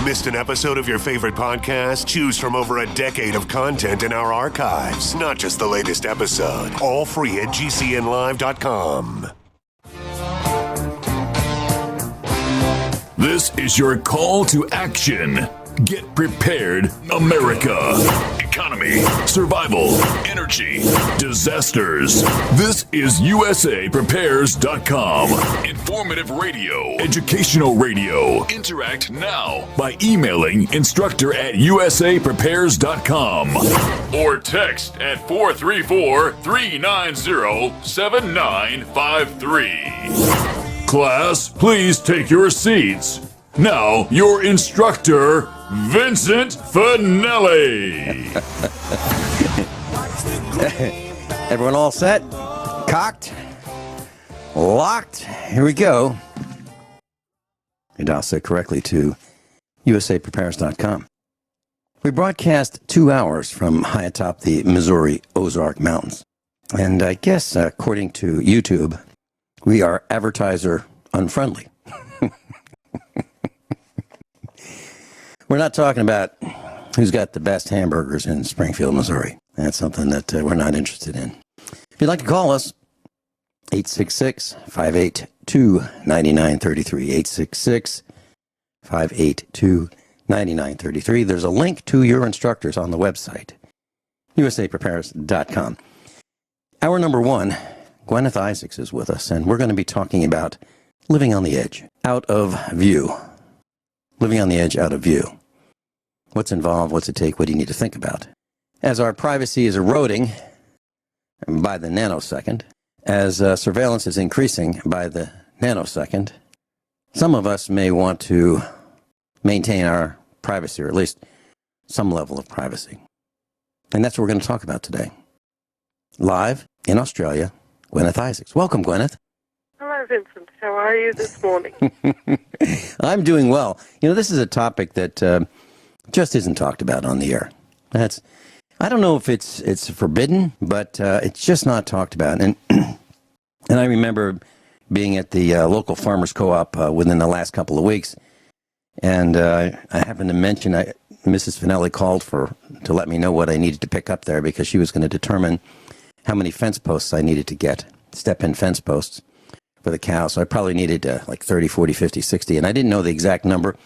Missed an episode of your favorite podcast? Choose from over a decade of content in our archives, not just the latest episode. All free at gcnlive.com. This is your call to action. Get prepared, America. Economy, survival, energy, disasters. This is USAPrepares.com. Informative radio, educational radio. Interact now by emailing instructor@USAPrepares.com or text at 434-390-7953. Class, please take your seats. Now, your instructor, Vincent Finelli. Everyone all set? Cocked? Locked? Here we go. You dial set correctly to USAPrepares.com. We broadcast 2 hours from high atop the Missouri Ozark Mountains. And I guess, according to YouTube, we are advertiser unfriendly. We're not talking about who's got the best hamburgers in Springfield, Missouri. That's something that we're not interested in. If you'd like to call us, 866-582-9933, 866-582-9933. There's a link to your instructors on the website, usaprepares.com. Hour number 1, Guineith Isaacs is with us, and we're going to be talking about living on the edge, out of view. Living on the edge, out of view. What's involved? What's it take? What do you need to think about? As our privacy is eroding by the nanosecond, as surveillance is increasing by the nanosecond, some of us may want to maintain our privacy, or at least some level of privacy. And that's what we're going to talk about today. Live in Australia, Guineith Isaacs. Welcome, Guineith. Hello, Vincent. How are you this morning? I'm doing well. You know, this is a topic that just isn't talked about on the air. I don't know if it's forbidden, but it's just not talked about. And and I remember being at the local farmers co-op within the last couple of weeks, and I happened to mention Mrs. Finelli called to let me know what I needed to pick up there, because she was going to determine how many fence posts I needed to get, step-in fence posts for the cows. So I probably needed like 30, 40, 50, 60, and I didn't know the exact number.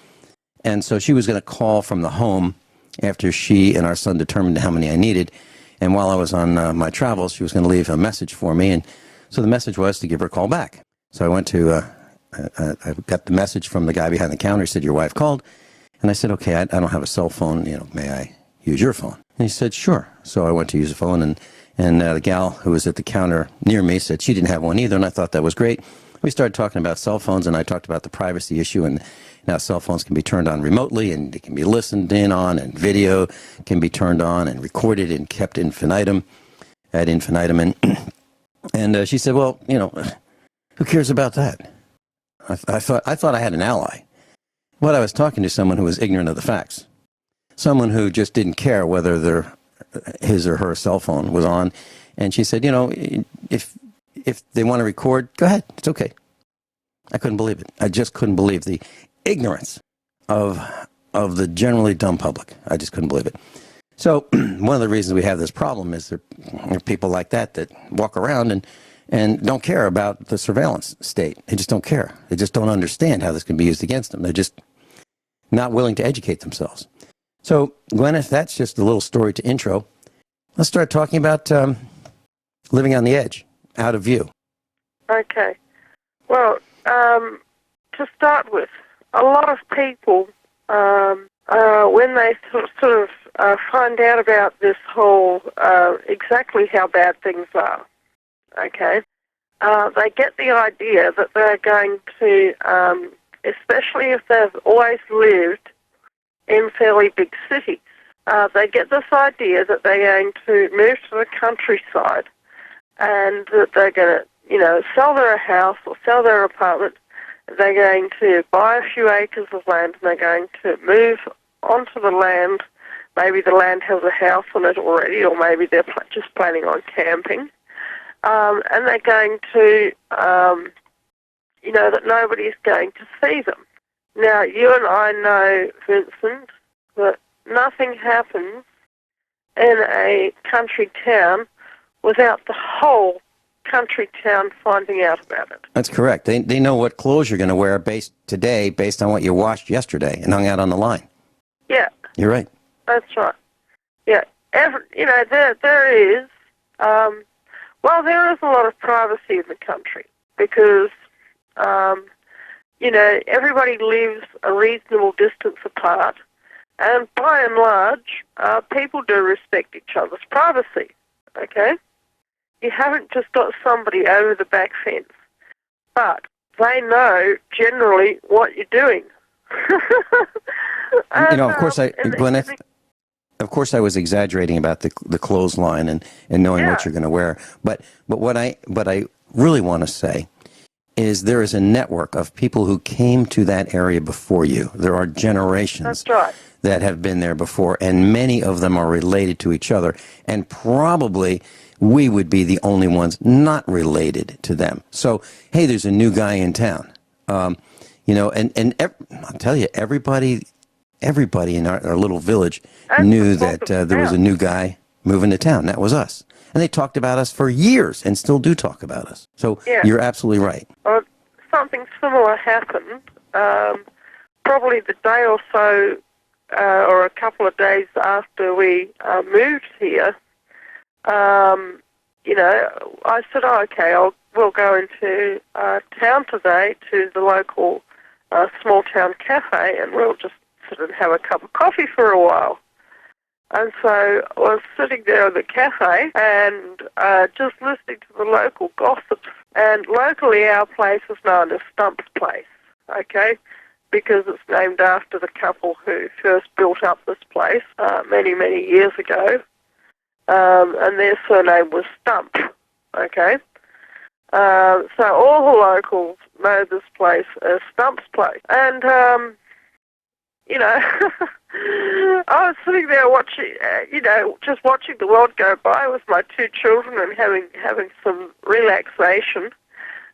And so she was going to call from the home after she and our son determined how many I needed. And while I was on my travels, she was going to leave a message for me. And so the message was to give her a call back. So I went to, I got the message from the guy behind the counter. He said, your wife called. And I said, okay, I don't have a cell phone. You know, may I use your phone? And he said, sure. So I went to use the phone, and the gal who was at the counter near me said she didn't have one either, and I thought that was great. We started talking about cell phones, and I talked about the privacy issue, and now cell phones can be turned on remotely, and it can be listened in on, and video can be turned on and recorded and kept ad infinitum. And she said, well, you know, who cares about that? I thought I had an ally. But I was talking to someone who was ignorant of the facts, someone who just didn't care whether his or her cell phone was on. And she said, you know, if they want to record, go ahead. It's okay. I couldn't believe it. I just couldn't believe the ignorance of the generally dumb public. I just couldn't believe it. So one of the reasons we have this problem is there are people like that walk around and don't care about the surveillance state. They just don't care. They just don't understand how this can be used against them. They're just not willing to educate themselves. So, Guineith, that's just a little story to intro. Let's start talking about living on the edge, out of view. Okay. Well, to start with, a lot of people, when they sort of find out about this whole exactly how bad things are, okay, they get the idea that they're going to, especially if they've always lived in fairly big cities, they get this idea that they're going to move to the countryside and that they're going to, you know, sell their house or sell their apartment. They're going to buy a few acres of land and they're going to move onto the land. Maybe the land has a house on it already, or maybe they're just planning on camping. And they're going to, you know, that nobody's going to see them. Now, you and I know, Vincent, that nothing happens in a country town without the whole country town finding out about it. That's correct. They know what clothes you're going to wear based on what you washed yesterday and hung out on the line. Yeah. You're right. That's right. Yeah. There is, there is a lot of privacy in the country because, everybody lives a reasonable distance apart, and by and large, people do respect each other's privacy, okay? You haven't just got somebody over the back fence, but they know generally what you're doing. And, of course, Guineith, of course, I was exaggerating about the clothesline and knowing what you're going to wear. But what I really want to say is there is a network of people who came to that area before you. There are generations that have been there before, and many of them are related to each other. And probably we would be the only ones not related to them. So, hey, there's a new guy in town. I'll tell you, everybody in our little village knew that there was a new guy moving to town. That was us. And they talked about us for years and still do talk about us. So you're absolutely right. Something similar happened probably the day or so or a couple of days after we moved here. I said, we'll go into town today to the local small town cafe and we'll just sit and have a cup of coffee for a while. And so I was sitting there in the cafe and just listening to the local gossips. And locally our place is known as Stump's Place, okay, because it's named after the couple who first built up this place many, many years ago. And their surname was Stump, okay. So all the locals know this place as Stump's Place. And, I was sitting there watching, just watching the world go by with my two children and having some relaxation.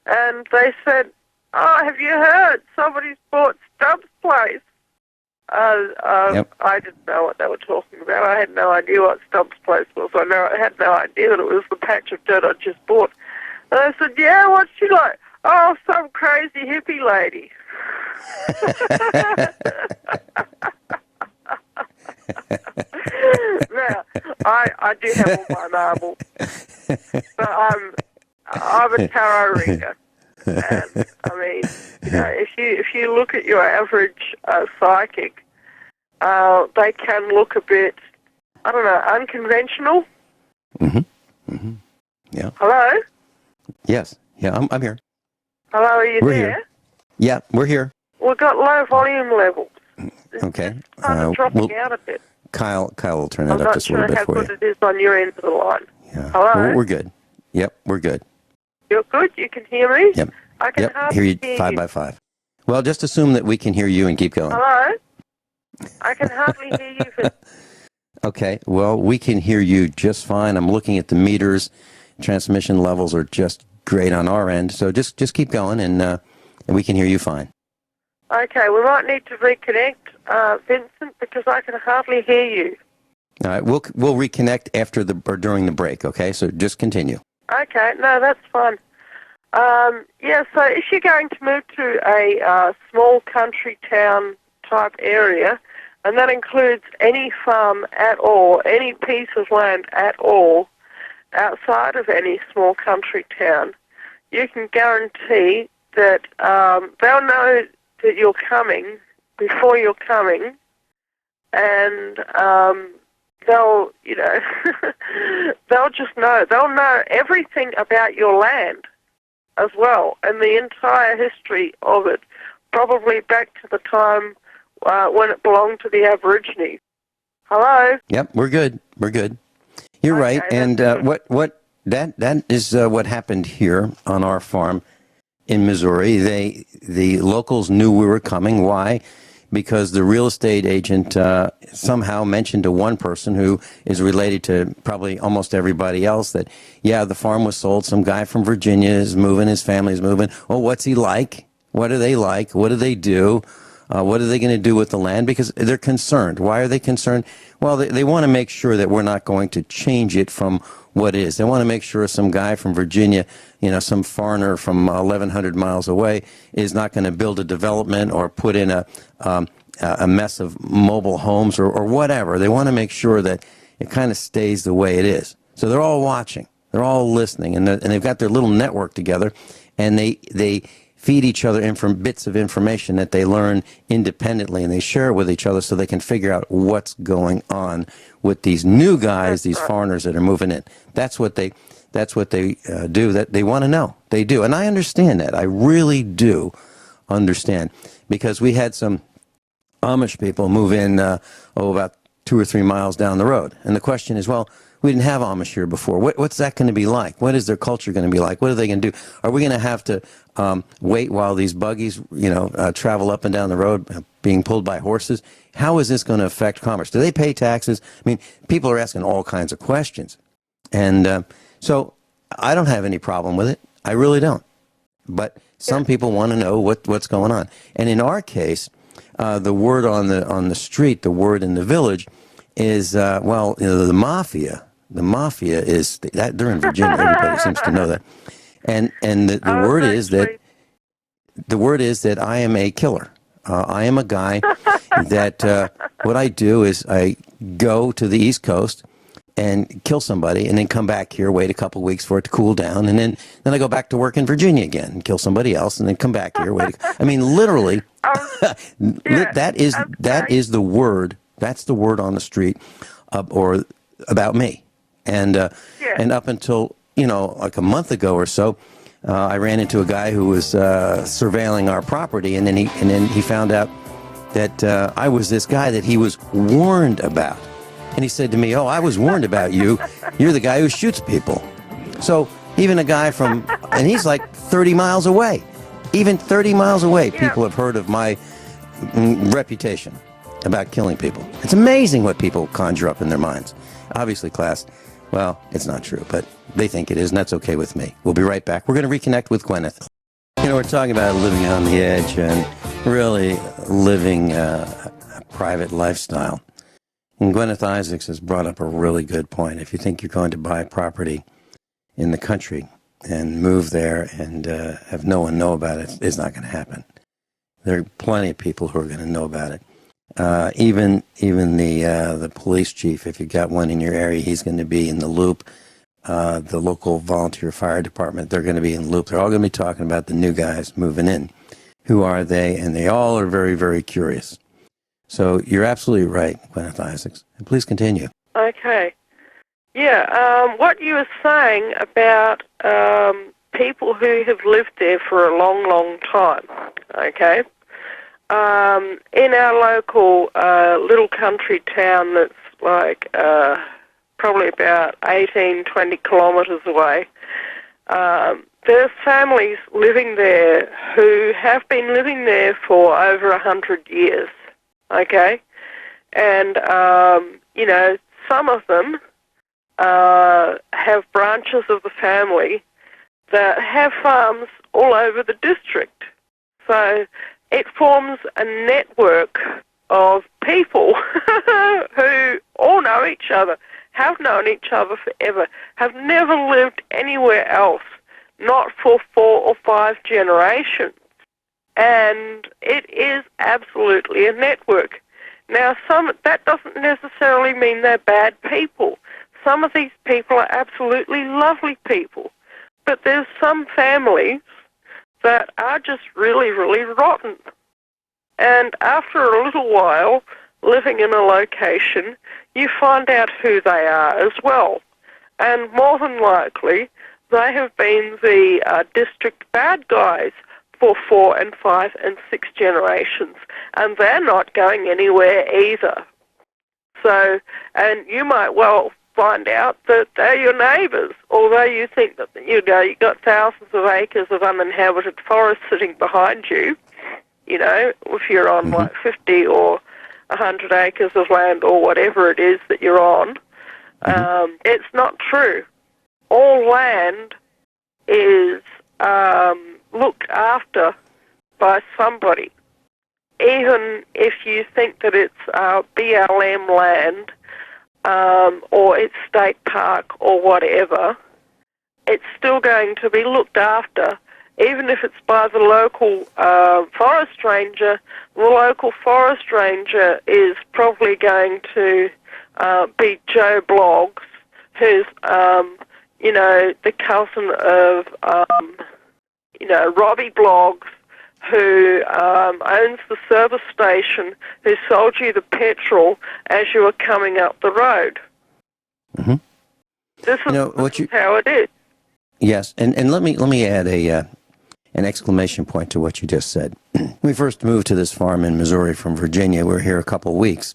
And they said, "Oh, have you heard? Somebody's bought Stump's Place." Yep. I didn't know what they were talking about. I had no idea what Stump's Place was. I had no idea that it was the patch of dirt I just bought. And I said, "Yeah, what's she like?" "Oh, some crazy hippie lady." Now, I do have all my marbles, but I'm a tarot reader, and I mean, if you look at your average psychic, they can look a bit, I don't know, unconventional. Yeah. Hello. Yes. Yeah, I'm here. Hello, are you We're there? here. Yeah, we're here. We've got low volume levels. Okay. It's kind of dropping out a bit. Kyle will turn that up just a little bit for you. I'm not sure how good it is on your end of the line. Yeah. Hello? We're good. Yep, we're good. You're good? You can hear me? Yep. I can hardly hear you hear 5 by 5. Well, just assume that we can hear you and keep going. Hello? I can hardly hear you. Okay, well, we can hear you just fine. I'm looking at the meters. Transmission levels are just great on our end. So just keep going, and we can hear you fine. Okay, we might need to reconnect, Vincent, because I can hardly hear you. All right, we'll reconnect after or during the break, okay? So just continue. Okay, no, that's fine. So if you're going to move to a small country town type area, and that includes any farm at all, any piece of land at all, outside of any small country town, you can guarantee that they'll know that you're coming before you're coming, and they'll just know. They'll know everything about your land as well, and the entire history of it, probably back to the time when it belonged to the Aborigines. Hello? Yep, we're good. You're right, and that is what happened here on our farm in Missouri. The locals knew we were coming. Why? Because the real estate agent somehow mentioned to one person who is related to probably almost everybody else that, the farm was sold. Some guy from Virginia is moving. His family's moving. Well, what's he like? What are they like? What do they do? What are they going to do with the land? Because they're concerned. Why are they concerned? Well, they want to make sure that we're not going to change it from what is. They want to make sure some guy from Virginia, some foreigner from 1,100 miles away is not going to build a development or put in a mess of mobile homes or whatever. They want to make sure that it kind of stays the way it is. So they're all watching. They're all listening, and they've got their little network together, and they feed each other bits of information that they learn independently, and they share it with each other so they can figure out what's going on with these new guys, these foreigners that are moving in. That's what they do. That they want to know. They do, and I understand that. I really do understand, because we had some Amish people move in about 2 or 3 miles down the road, and the question is, well, we didn't have Amish here before. What's that going to be like? What is their culture going to be like? What are they going to do? Are we going to have to wait while these buggies, travel up and down the road being pulled by horses? How is this going to affect commerce? Do they pay taxes? I mean, people are asking all kinds of questions. And so I don't have any problem with it. I really don't. But some people want to know what's going on. And in our case, the word on the street, the word in the village is, the mafia. The mafia is that they're in Virginia. Everybody seems to know that, and the word is that I am a killer. I am a guy that what I do is I go to the East Coast and kill somebody, and then come back here, wait a couple of weeks for it to cool down, and then I go back to work in Virginia again and kill somebody else, and then come back here. I mean, literally, that is the word. That's the word on the street, or about me. And up until like a month ago or so, I ran into a guy who was surveilling our property, and then he found out that I was this guy that he was warned about. And he said to me, "Oh, I was warned about you. You're the guy who shoots people." So even a guy and he's like 30 miles away. Even 30 miles away, people have heard of my reputation about killing people. It's amazing what people conjure up in their minds. Obviously, class, well, it's not true, but they think it is, and that's okay with me. We'll be right back. We're going to reconnect with Guineith. We're talking about living on the edge and really living a private lifestyle. And Guineith Isaacs has brought up a really good point. If you think you're going to buy property in the country and move there and have no one know about it, it's not going to happen. There are plenty of people who are going to know about it. Even the police chief, if you've got one in your area, he's going to be in the loop. The local volunteer fire department, they're going to be in the loop. They're all going to be talking about the new guys moving in. Who are they? And they all are very, very curious. So you're absolutely right, Guineith Isaacs. And please continue. Okay. Yeah, what you were saying about people who have lived there for a long, long time, okay? In our local little country town that's like probably about 18, 20 kilometres away, there's families living there who have been living there for over 100 years, okay? And, some of them have branches of the family that have farms all over the district. So it forms a network of people who all know each other, have known each other forever, have never lived anywhere else, not for 4 or 5 generations. And it is absolutely a network. Now, that doesn't necessarily mean they're bad people. Some of these people are absolutely lovely people. But there's some families that are just really, really rotten. And after a little while, living in a location, you find out who they are as well. And more than likely, they have been the district bad guys for 4 and 5 and 6 generations. And they're not going anywhere either. So, and you might well find out that they're your neighbours, although you think that, you've got thousands of acres of uninhabited forest sitting behind you, if you're on like 50 or 100 acres of land or whatever it is that you're on. It's not true. All land is looked after by somebody. even if you think that it's BLM land or it's state park or whatever, it's still going to be looked after, even if it's by the local forest ranger. The local forest ranger is probably going to be Joe Bloggs, who's, the cousin of, Robbie Bloggs, who owns the service station, who sold you the petrol as you were coming up the road. Mm-hmm. This is how it is. Yes, and let me add an exclamation point to what you just said. We first moved to this farm in Missouri from Virginia. We were here a couple of weeks,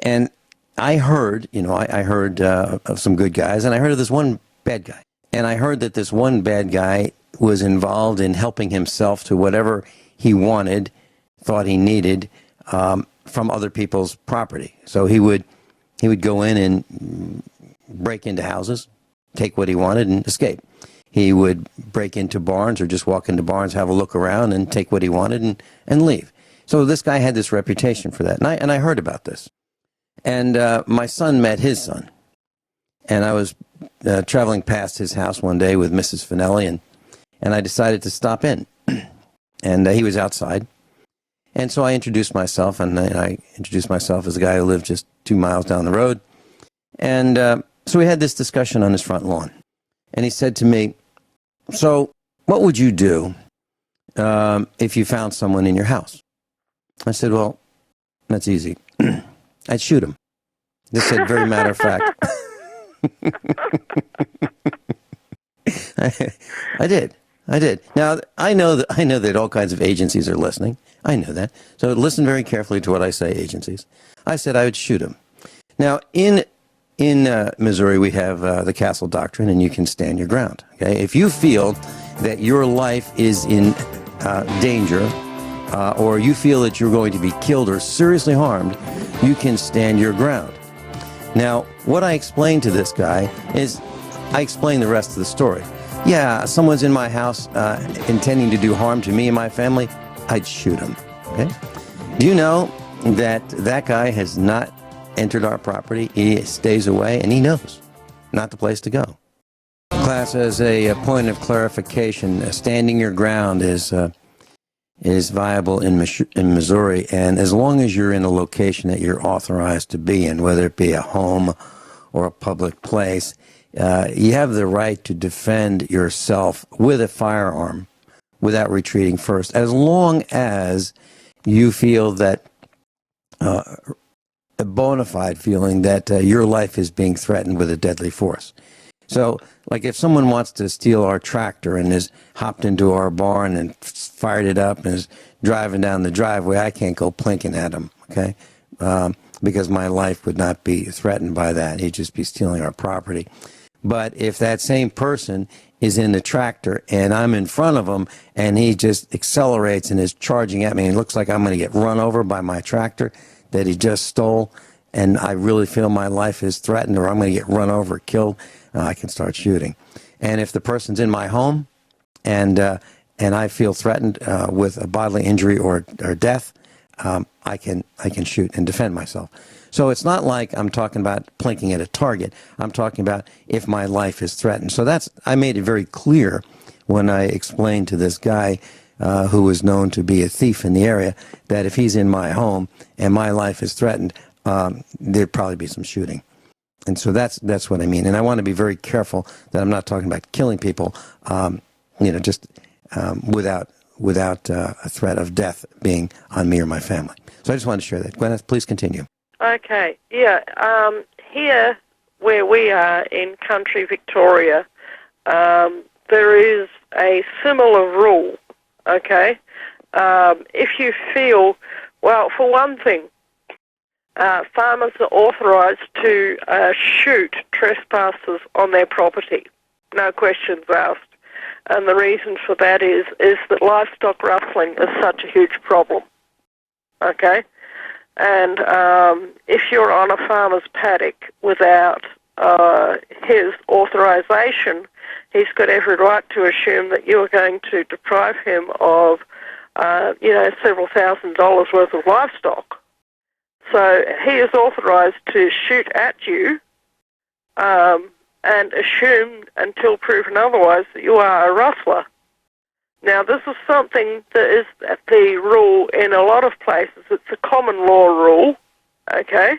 and I heard, I heard of some good guys, and I heard of this one bad guy. And I heard that this one bad guy was involved in helping himself to whatever he wanted, thought he needed, from other people's property. So he would go in and break into houses, take what he wanted, and escape. He would break into barns or just walk into barns, have a look around, and take what he wanted and leave. So this guy had this reputation for that, and I heard about this. And my son met his son, and I was traveling past his house one day with Mrs. Finelli, and I decided to stop in, and he was outside. And so I introduced myself, and I introduced myself as a guy who lived just 2 miles down the road. And so we had this discussion on his front lawn. And he said to me, "So what would you do if you found someone in your house?" I said, "Well, that's easy. I'd shoot him." This said very matter of fact. I did. Now, I know that all kinds of agencies are listening. I know that. So listen very carefully to what I say, agencies. I said I would shoot him. Now, in Missouri, we have the castle doctrine, and you can stand your ground. Okay, if you feel that your life is in danger, or you feel that you're going to be killed or seriously harmed, you can stand your ground. Now, what I explained to this guy is, I explained the rest of the story. Yeah, someone's in my house intending to do harm to me and my family, I'd shoot him. Okay? Do you know that guy has not entered our property? He stays away, and he knows not the place to go. Class, as a point of clarification, standing your ground is viable in Missouri, and as long as you're in a location that you're authorized to be in, whether it be a home or a public place, you have the right to defend yourself with a firearm without retreating first, as long as you feel that a bona fide feeling that your life is being threatened with a deadly force. So, like if someone wants to steal our tractor and has hopped into our barn and fired it up and is driving down the driveway, I can't go plinking at him, okay? Because my life would not be threatened by that. He'd just be stealing our property. But if that same person is in the tractor and I'm in front of him and he just accelerates and is charging at me and it looks like I'm going to get run over by my tractor that he just stole, and I really feel my life is threatened or I'm going to get run over or killed, I can start shooting. And if the person's in my home and I feel threatened with a bodily injury or death, I can shoot and defend myself. So it's not like I'm talking about plinking at a target. I'm talking about if my life is threatened. So I made it very clear when I explained to this guy who was known to be a thief in the area that if he's in my home and my life is threatened, there'd probably be some shooting. And so that's what I mean. And I want to be very careful that I'm not talking about killing people, just without a threat of death being on me or my family. So I just wanted to share that. Guineith, please continue. Okay, yeah. Here, where we are in country Victoria, there is a similar rule, okay? If you feel, well, for one thing, farmers are authorised to shoot trespassers on their property, no questions asked. And the reason for that is that livestock rustling is such a huge problem, okay? And if you're on a farmer's paddock without his authorization, he's got every right to assume that you are going to deprive him of several $1,000s worth of livestock. So he is authorised to shoot at you and assume, until proven otherwise, that you are a rustler. Now, this is something that is the rule in a lot of places. It's a common law rule, okay?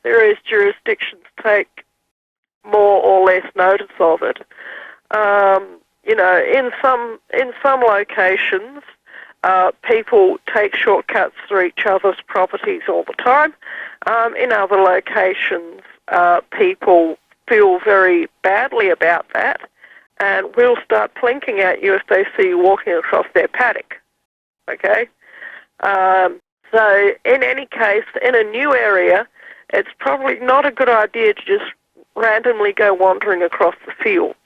Various jurisdictions take more or less notice of it. In some locations, people take shortcuts through each other's properties all the time. In other locations, people feel very badly about that and will start plinking at you if they see you walking across their paddock. Okay? So in any case, in a new area, it's probably not a good idea to just randomly go wandering across the fields,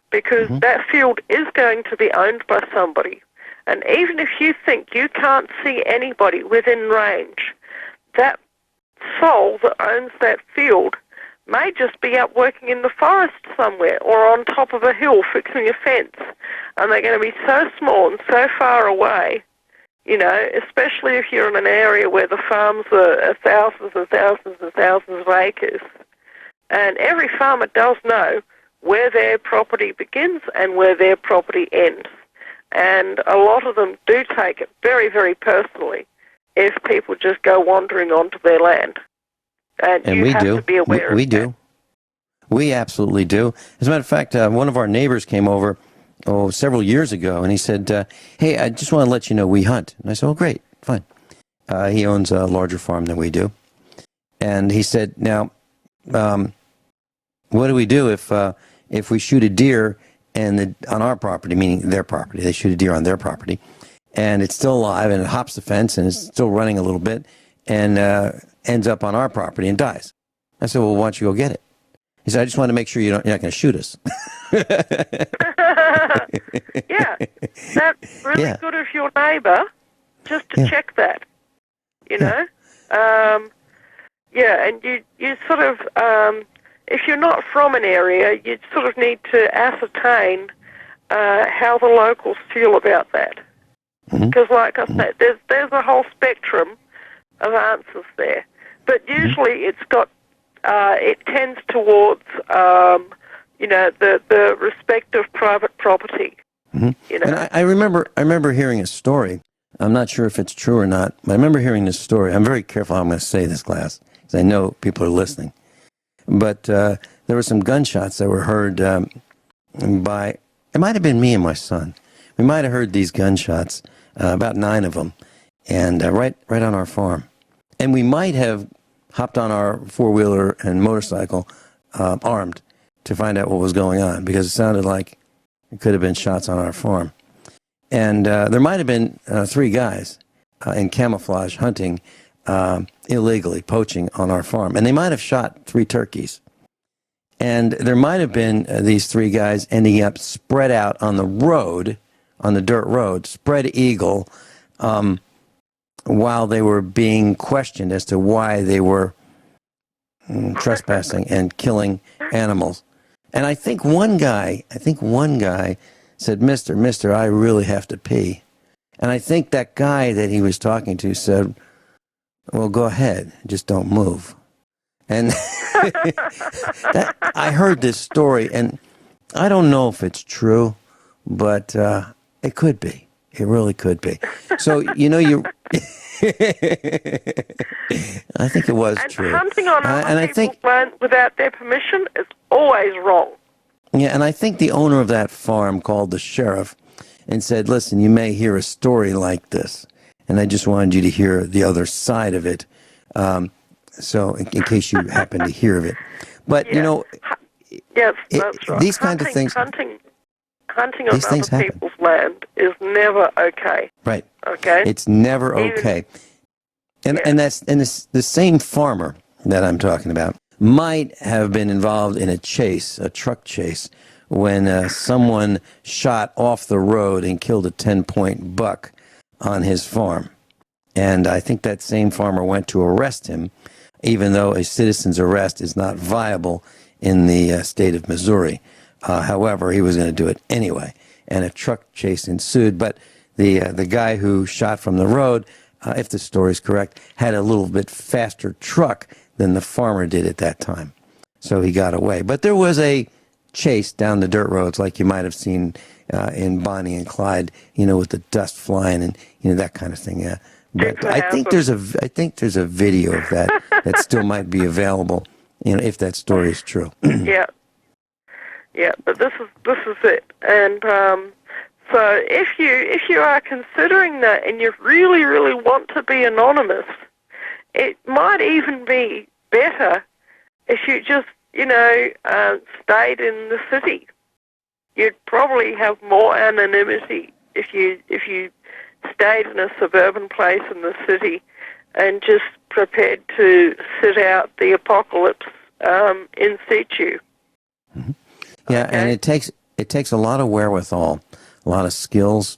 because that field is going to be owned by somebody. And even if you think you can't see anybody within range, that soul that owns that field may just be up working in the forest somewhere or on top of a hill fixing a fence. And they're going to be so small and so far away, especially if you're in an area where the farms are thousands and thousands and thousands of acres. And every farmer does know where their property begins and where their property ends. And a lot of them do take it very, very personally if people just go wandering onto their land. And you have to be aware of that. We do. We absolutely do. As a matter of fact, one of our neighbors came over several years ago, and he said, hey, I just want to let you know we hunt. And I said, oh, great, fine. He owns a larger farm than we do. And he said, now, what do we do if we shoot a deer on our property, meaning their property? They shoot a deer on their property, and it's still alive, and it hops the fence, and it's still running a little bit, and ends up on our property and dies. I said, well, why don't you go get it? He said, I just want to make sure you're not going to shoot us. Yeah, that's really good of your neighbour just to check that, know. And you sort of, if you're not from an area, you sort of need to ascertain how the locals feel about that. Because, like I said, there's a whole spectrum of answers there. But usually it's got, it tends towards, the respect of private property. And I remember hearing a story. I'm not sure if it's true or not, but I remember hearing this story. I'm very careful how I'm going to say this, class, because I know people are listening. But there were some gunshots that were heard by, it might have been me and my son. We might have heard these gunshots, about 9 of them, and right on our farm. And we might have hopped on our four-wheeler and motorcycle armed to find out what was going on, because it sounded like it could have been shots on our farm. And there might have been 3 guys in camouflage hunting illegally, poaching on our farm. And they might have shot 3 turkeys. And there might have been these 3 guys ending up spread out on the road, on the dirt road, spread eagle, while they were being questioned as to why they were trespassing and killing animals. And I think one guy said, Mister, I really have to pee. And I think that guy that he was talking to said, well, go ahead, just don't move. And I heard this story, and I don't know if it's true, but it could be. It really could be. So, you I think it was true. And hunting on other people's land without their permission is always wrong. Yeah, and I think the owner of that farm called the sheriff and said, listen, you may hear a story like this, and I just wanted you to hear the other side of it, so in case you happen to hear of it. But, yes, that's right. These kinds of things... Hunting on other people's land is never okay. Right. Okay? It's never okay. And the same farmer that I'm talking about might have been involved in a truck chase, when someone shot off the road and killed a 10-point buck on his farm. And I think that same farmer went to arrest him, even though a citizen's arrest is not viable in the state of Missouri. However, he was going to do it anyway. and a truck chase ensued. But the guy who shot from the road, if the story's correct, had a little bit faster truck than the farmer did at that time. So he got away. But there was a chase down the dirt roads like you might have seen in Bonnie and Clyde, with the dust flying and, that kind of thing. Yeah. But I think there's a video of that still might be available, if that story is true. Yeah. Yeah, but this is it. And so if you are considering that and you really, really want to be anonymous, it might even be better if you just, stayed in the city. You'd probably have more anonymity if you stayed in a suburban place in the city and just prepared to sit out the apocalypse in situ. Mm-hmm. Yeah, okay. And it takes a lot of wherewithal, a lot of skills,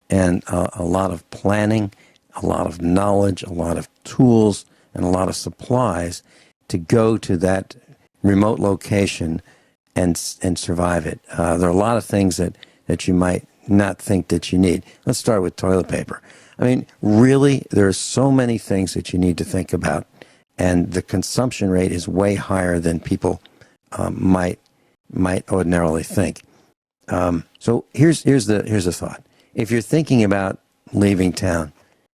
and a lot of planning, a lot of knowledge, a lot of tools, and a lot of supplies to go to that remote location and survive it. There are a lot of things that you might not think that you need. Let's start with toilet paper. I mean, really, there are so many things that you need to think about, and the consumption rate is way higher than people might ordinarily think. So here's the thought. If you're thinking about leaving town,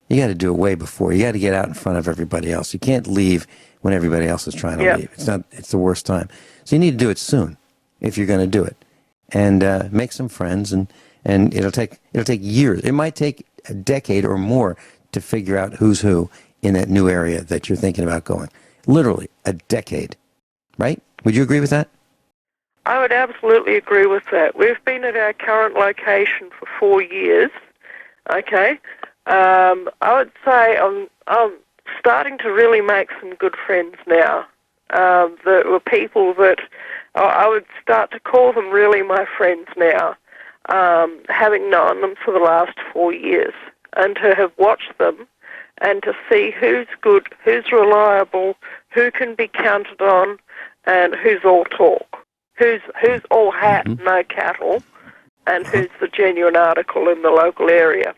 you got to do it way before. You got to get out in front of everybody else. You can't leave when everybody else is trying to leave. It's the worst time. So you need to do it soon if you're going to do it, and make some friends, and it'll take years. It might take a decade or more to figure out who's who in that new area that you're thinking about going. Literally a decade, right? Would you agree with that? I would absolutely agree with that. We've been at our current location for 4 years. Okay, I would say I'm starting to really make some good friends now. That were people that I would start to call them really my friends now, having known them for the last 4 years, and to have watched them and to see who's good, who's reliable, who can be counted on, and who's all talk. Who's all hat, no cattle, and who's the genuine article in the local area.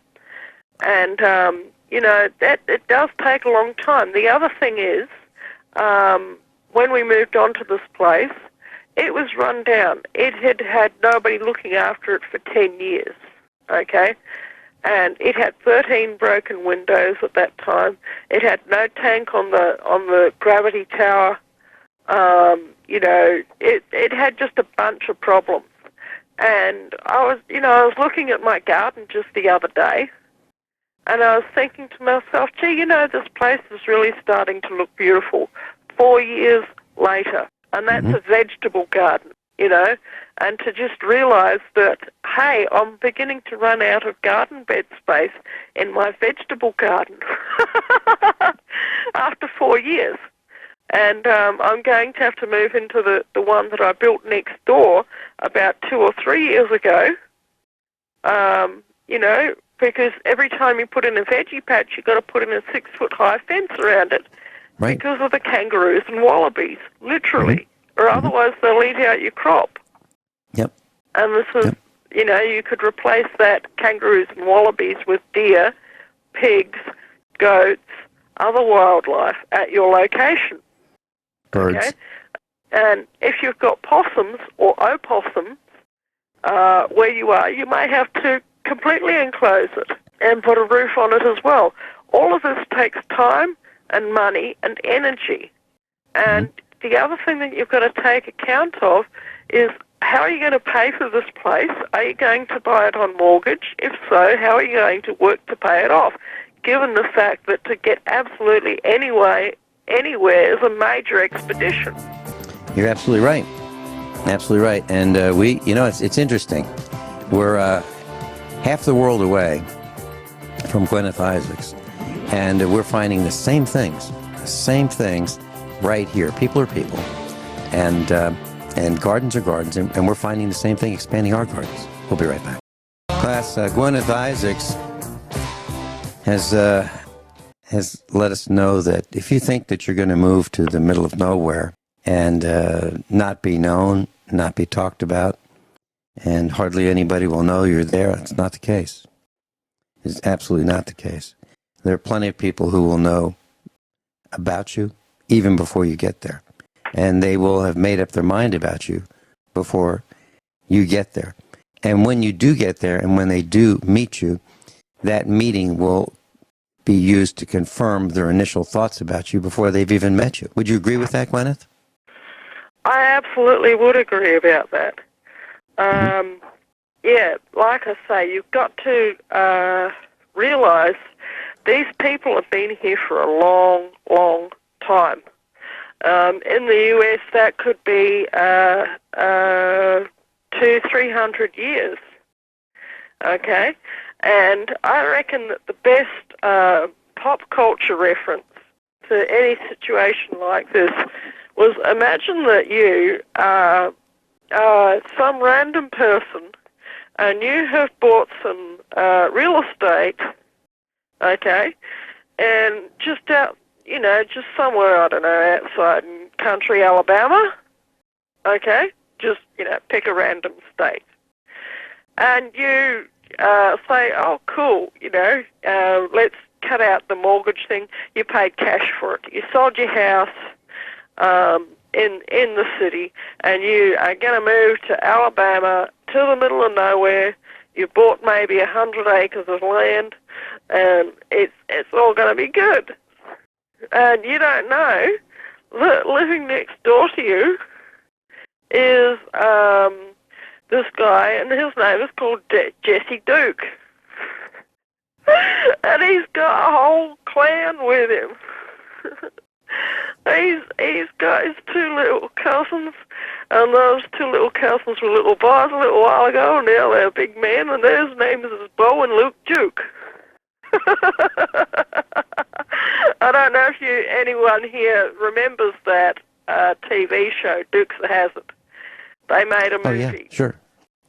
And, that it does take a long time. The other thing is, when we moved on to this place, it was run down. It had nobody looking after it for 10 years, okay? And it had 13 broken windows at that time. It had no tank on the gravity tower. It had just a bunch of problems. And I was looking at my garden just the other day, and I was thinking to myself, gee, this place is really starting to look beautiful 4 years later. And that's a vegetable garden, and to just realize that, hey, I'm beginning to run out of garden bed space in my vegetable garden after 4 years. And I'm going to have to move into the one that I built next door about 2 or 3 years ago, because every time you put in a veggie patch, you've got to put in a 6-foot-high fence around it. Right. Because of the kangaroos and wallabies, literally. Or otherwise they'll eat out your crop. Yep. And this is, you could replace that kangaroos and wallabies with deer, pigs, goats, other wildlife at your location. Birds. Okay? And if you've got possums or opossums where you are, you may have to completely enclose it and put a roof on it as well. All of this takes time and money and energy. And the other thing that you've got to take account of is, how are you going to pay for this place? Are you going to buy it on mortgage? If so, how are you going to work to pay it off? Given the fact that to get absolutely anywhere is a major expedition. You're absolutely right. Absolutely right. And it's interesting. We're half the world away from Guineith Isaacs, and we're finding the same things right here. People are people, and gardens are gardens, and we're finding the same thing, expanding our gardens. We'll be right back. Class, Guineith Isaacs has let us know that if you think that you're going to move to the middle of nowhere and not be known, not be talked about, and hardly anybody will know you're there. It's not the case. It's absolutely not the case. There are plenty of people who will know about you even before you get there. And they will have made up their mind about you before you get there. And when you do get there and when they do meet you, that meeting will be used to confirm their initial thoughts about you before they've even met you. Would you agree with that, Guineith? I absolutely would agree about that. Yeah, like I say, you've got to realise these people have been here for a long, long time. In the US, that could be 200-300 years. Okay? And I reckon that the best pop culture reference to any situation like this was, imagine that you are some random person and you have bought some real estate, okay, and just out, just somewhere, I don't know, outside in country Alabama, okay, just, pick a random state. And you say, oh, cool, let's cut out the mortgage thing. You paid cash for it. You sold your house in the city, and you are going to move to Alabama, to the middle of nowhere. You bought maybe 100 acres of land, and it's all going to be good. And you don't know that living next door to you is this guy, and his name is called Jesse Duke. And he's got a whole clan with him. He's got his two little cousins, and those two little cousins were little boys a little while ago, and now they're big men, and their names is Bo and Luke Duke. I don't know if anyone here remembers that TV show, Dukes of Hazzard. They made a movie. Oh, yeah, sure.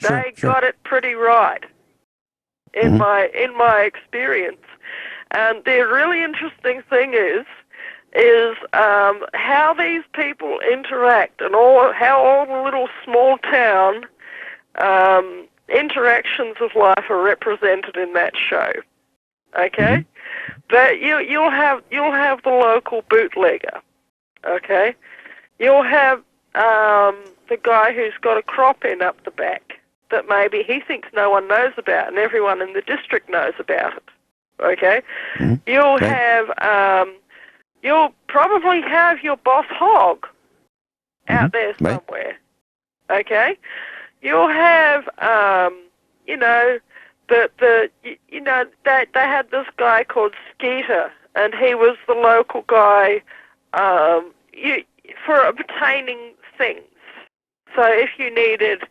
They got it pretty right, in my experience. And the really interesting thing is how these people interact, and how all the little small town interactions of life are represented in that show. Okay, but you'll have the local bootlegger. Okay, you'll have the guy who's got a crop in up the back that maybe he thinks no one knows about, and everyone in the district knows about it. Okay, you'll probably have your boss hog out there somewhere. Okay, you'll have they had this guy called Skeeter, and he was the local guy for obtaining things. So if you needed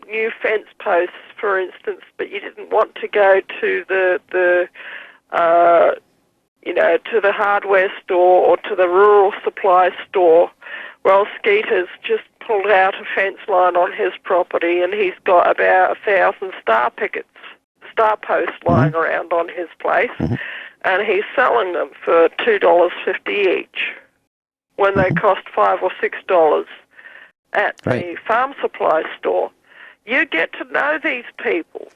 new fence posts, for instance, but you didn't want to go to the hardware store or to the rural supply store, well, Skeeter's just pulled out a fence line on his property, and he's got about 1,000 star posts lying around on his place, and he's selling them for $2.50 each when they cost $5 or $6 at the farm supply store. You get to know these people.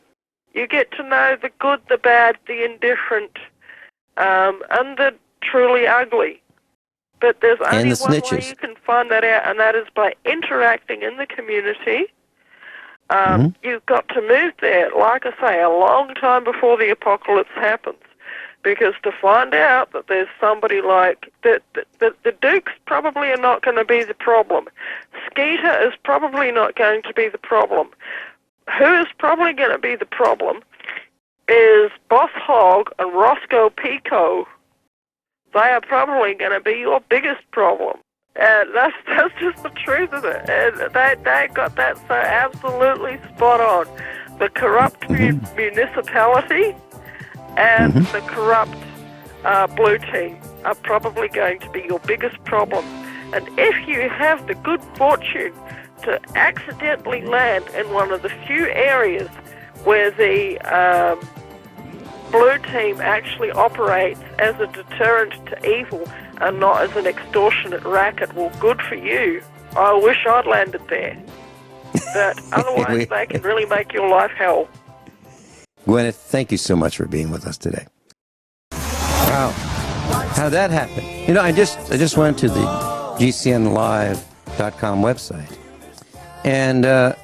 You get to know the good, the bad, the indifferent, and the truly ugly. But there's only one way you can find that out, and that is by interacting in the community. You've got to move there, like I say, a long time before the apocalypse happens. Because to find out that there's somebody like the Dukes probably are not going to be the problem. Skeeter is probably not going to be the problem. Who is probably going to be the problem is Boss Hogg and Roscoe Pico. They are probably going to be your biggest problem. And that's just the truth of it. And they got that so absolutely spot on. The corrupt municipality and the corrupt blue team are probably going to be your biggest problem. And if you have the good fortune to accidentally land in one of the few areas where the blue team actually operates as a deterrent to evil and not as an extortionate racket, well, good for you. I wish I'd landed there. But otherwise, they can really make your life hell. Guineith, thank you so much for being with us today. Wow. How'd that happen? You know, I just went to the GCNlive.com website. And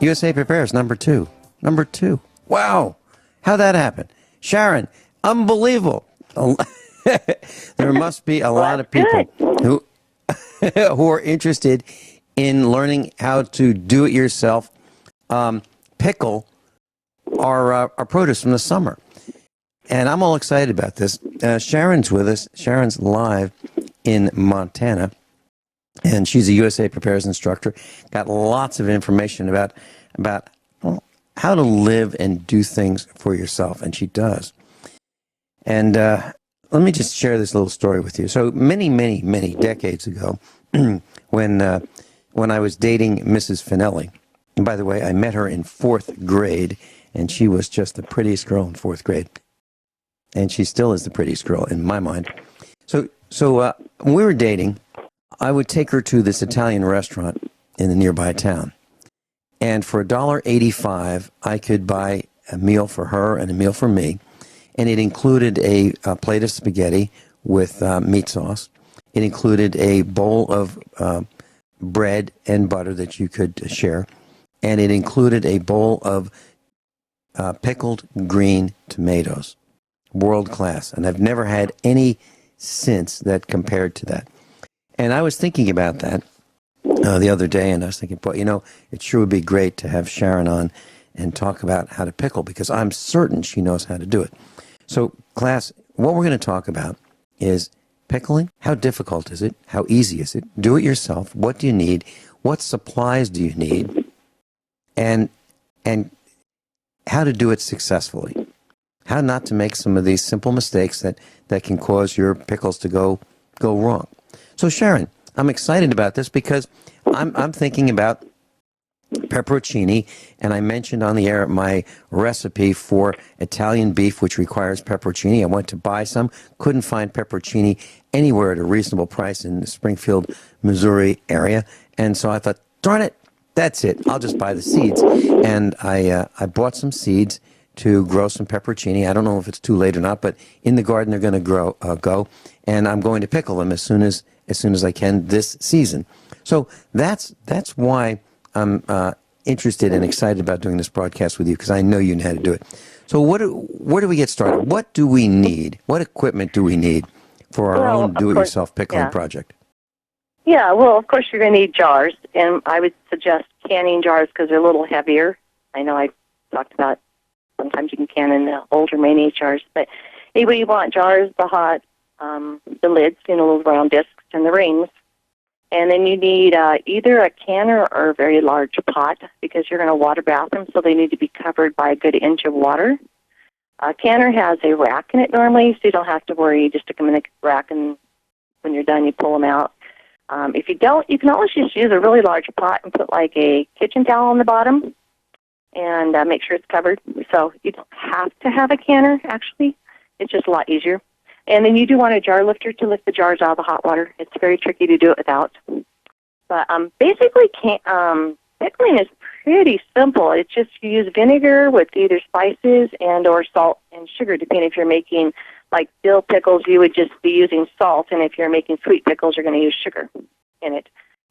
USA Prepares, number two. Number 2. Wow. How'd that happen? Sharon, unbelievable. There must be a lot of people who who are interested in learning how to do it yourself pickle our produce from the summer. And I'm all excited about this. Sharon's with us. Sharon's live in Montana. And she's a USA Prepares instructor. Got lots of information about how to live and do things for yourself. And she does. And let me just share this little story with you. So many, many, many decades ago, when I was dating Mrs. Finelli, and by the way, I met her in 4th grade, and she was just the prettiest girl in 4th grade. And she still is the prettiest girl in my mind. So when we were dating, I would take her to this Italian restaurant in the nearby town. And for $1.85, I could buy a meal for her and a meal for me. And it included a plate of spaghetti with meat sauce. It included a bowl of bread and butter that you could share. And it included a bowl of pickled green tomatoes. World class. And I've never had any since that compared to that. And I was thinking about that the other day, and I was thinking, boy, you know, it sure would be great to have Sharon on and talk about how to pickle, because I'm certain she knows how to do it. So, class, what we're going to talk about is pickling. How difficult is it? How easy is it? Do it yourself. What do you need? What supplies do you need? And how to do it successfully. How not to make some of these simple mistakes that can cause your pickles to go wrong. So, Sharon, I'm excited about this because I'm thinking about pepperoncini, and I mentioned on the air my recipe for Italian beef, which requires pepperoncini. I went to buy some, couldn't find pepperoncini anywhere at a reasonable price in the Springfield, Missouri area, and so I thought, darn it, that's it. I'll just buy the seeds, and I bought some seeds to grow some pepperoncini. I don't know if it's too late or not, but in the garden they're going to go, and I'm going to pickle them as soon as I can this season. So that's why I'm interested and excited about doing this broadcast with you, because I know you know how to do it. So where do we get started? What do we need? What equipment do we need for our own do-it-yourself pickling project? Yeah, well, of course you're going to need jars, and I would suggest canning jars because they're a little heavier. I know I talked about sometimes you can can in the older mayonnaise jars, but anyway, you want jars, the lids, little round discs, and the rings. And then you need either a canner or a very large pot because you're going to water bath them, so they need to be covered by a good inch of water. A canner has a rack in it normally, so you don't have to worry. You just stick them in the rack, and when you're done, you pull them out. If you don't, you can always just use a really large pot and put like a kitchen towel on the bottom and make sure it's covered. So you don't have to have a canner, actually. It's just a lot easier. And then you do want a jar lifter to lift the jars out of the hot water. It's very tricky to do it without. But basically, pickling is pretty simple. It's just you use vinegar with either spices and or salt and sugar, depending if you're making like dill pickles, you would just be using salt. And if you're making sweet pickles, you're going to use sugar in it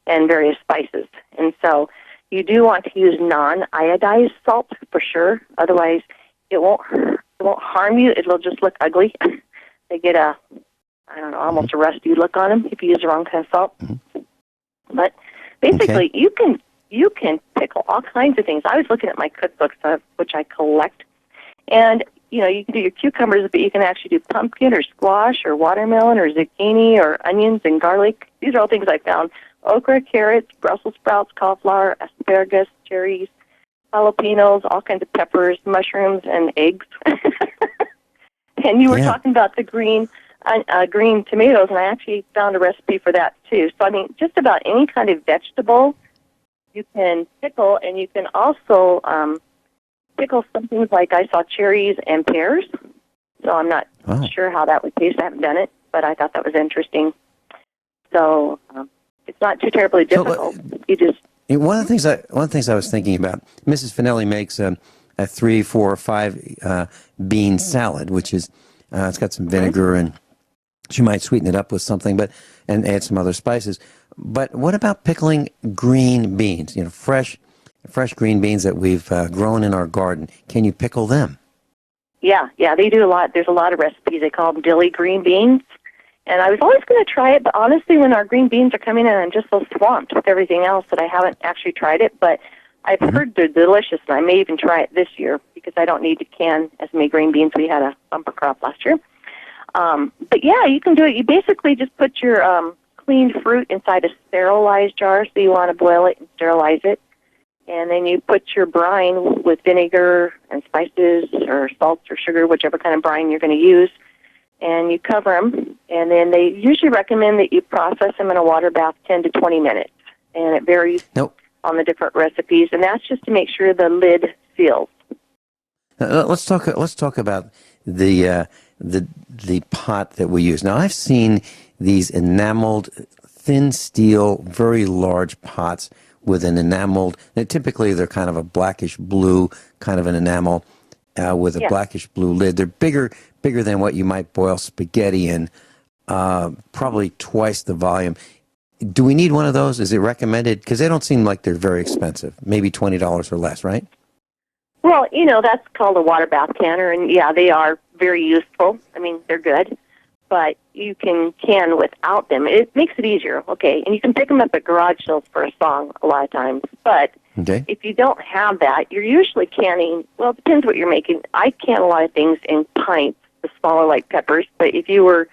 and various spices. And so you do want to use non-iodized salt for sure. Otherwise, it won't harm you. It'll just look ugly. They get almost a rusty look on them if you use the wrong kind of salt. Mm-hmm. But basically, you can pickle all kinds of things. I was looking at my cookbooks, which I collect, and you can do your cucumbers, but you can actually do pumpkin or squash or watermelon or zucchini or onions and garlic. These are all things I found: okra, carrots, Brussels sprouts, cauliflower, asparagus, cherries, jalapenos, all kinds of peppers, mushrooms, and eggs. And you were talking about the green tomatoes, and I actually found a recipe for that, too. So, just about any kind of vegetable you can pickle, and you can also pickle some things like I saw cherries and pears. So I'm not sure how that would taste. I haven't done it, but I thought that was interesting. So it's not too terribly difficult. You just One of the things I was thinking about, Mrs. Finelli makes a 3, 4, or 5 bean salad, which is it's got some vinegar, and she might sweeten it up with something, and add some other spices. But what about pickling green beans? Fresh green beans that we've grown in our garden. Can you pickle them? Yeah, they do a lot. There's a lot of recipes. They call them dilly green beans. And I was always going to try it, but honestly, when our green beans are coming in, I'm just so swamped with everything else that I haven't actually tried it. But I've heard they're delicious, and I may even try it this year because I don't need to can as many green beans. We had a bumper crop last year. But yeah, you can do it. You basically just put your cleaned fruit inside a sterilized jar, so you want to boil it and sterilize it. And then you put your brine with vinegar and spices or salt or sugar, whichever kind of brine you're going to use, and you cover them. And then they usually recommend that you process them in a water bath 10 to 20 minutes. And it varies on the different recipes, and that's just to make sure the lid seals. Let's talk about the pot that we use. Now, I've seen these enameled thin steel, very large pots with an enameled. Typically, they're kind of a blackish blue kind of an enamel with a blackish blue lid. They're bigger than what you might boil spaghetti in, probably twice the volume. Do we need one of those? Is it recommended? Because they don't seem like they're very expensive. Maybe $20 or less, right? Well, that's called a water bath canner, and yeah, they are very useful. I mean, they're good, but you can without them. It makes it easier, okay? And you can pick them up at garage sales for a song a lot of times. But if you don't have that, you're usually canning, well, it depends what you're making. I can a lot of things in pints, the smaller like peppers, but if you were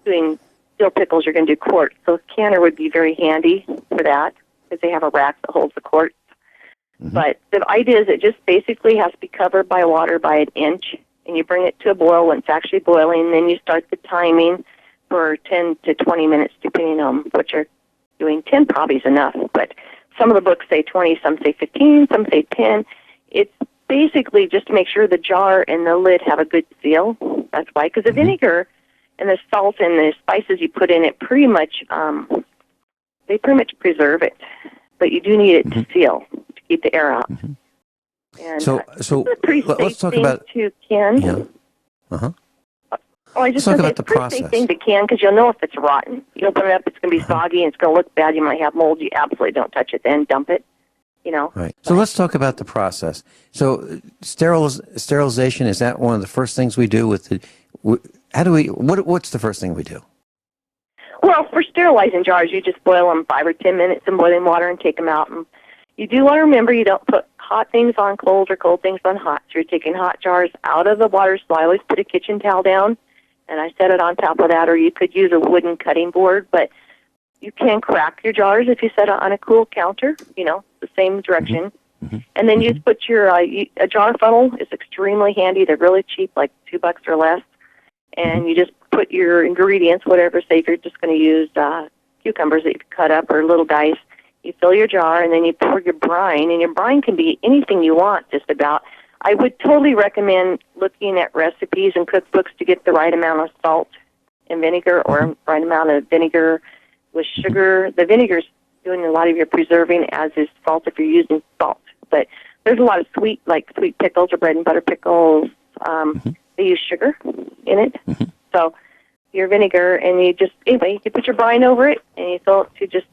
doing dill pickles, you're going to do quarts. So a canner would be very handy for that because they have a rack that holds the quarts. But the idea is it just basically has to be covered by water by an inch, and you bring it to a boil when it's actually boiling, and then you start the timing for 10 to 20 minutes, depending on what you're doing. 10 probably is enough, but some of the books say 20, some say 15, some say 10. It's basically just to make sure the jar and the lid have a good seal. That's why, because the vinegar and the salt and the spices you put in it pretty much preserve it, but you do need it to seal, to keep the air out. And so let's talk about to can. Yeah. I just talk about it's the a pretty process. safe thing to can because you'll know if it's rotten. You open it up, it's going to be soggy and it's going to look bad. You might have mold. You absolutely don't touch it. Then dump it. Right. So let's talk about the process. So sterilization, is that one of the first things we do with the? What's the first thing we do? Well, for sterilizing jars, you just boil them 5 or 10 minutes in boiling water and take them out. And you do want to remember you don't put hot things on cold or cold things on hot. So you're taking hot jars out of the water supply. I always put a kitchen towel down, and I set it on top of that, or you could use a wooden cutting board, but you can crack your jars if you set it on a cool counter, the same direction. And then you just put your, a jar funnel is extremely handy. They're really cheap, like $2 or less. And you just put your ingredients, whatever, say if you're just going to use cucumbers that you cut up or little dice, you fill your jar, and then you pour your brine, and your brine can be anything you want, just about. I would totally recommend looking at recipes and cookbooks to get the right amount of salt and vinegar, or right amount of vinegar with sugar. The vinegar's doing a lot of your preserving, as is salt if you're using salt. But there's a lot of sweet pickles or bread and butter pickles. They use sugar in it. So your vinegar, and you put your brine over it, and you fill it to just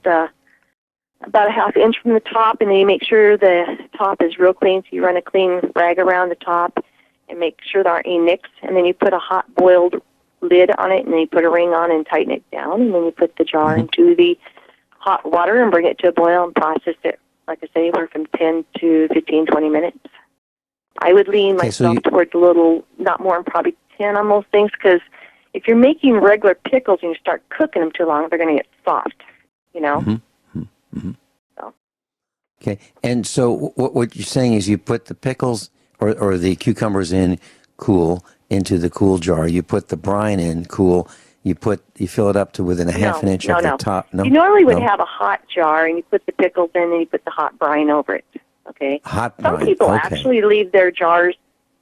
about a half inch from the top, and then you make sure the top is real clean, so you run a clean rag around the top and make sure there aren't any nicks, and then you put a hot boiled lid on it, and then you put a ring on and tighten it down, and then you put the jar into the hot water and bring it to a boil and process it, like I say, anywhere from 10 to 15, 20 minutes. I would lean myself towards a little, not more than probably 10 on most things, because if you're making regular pickles and you start cooking them too long, they're going to get soft, So. Okay, and so what you're saying is you put the pickles or the cucumbers in cool into the cool jar. You put the brine in cool. You fill it up to within a half an inch of the top. No, you normally would have a hot jar, and you put the pickles in, and you put the hot brine over it. Okay. Hot brine. Some people actually leave their jars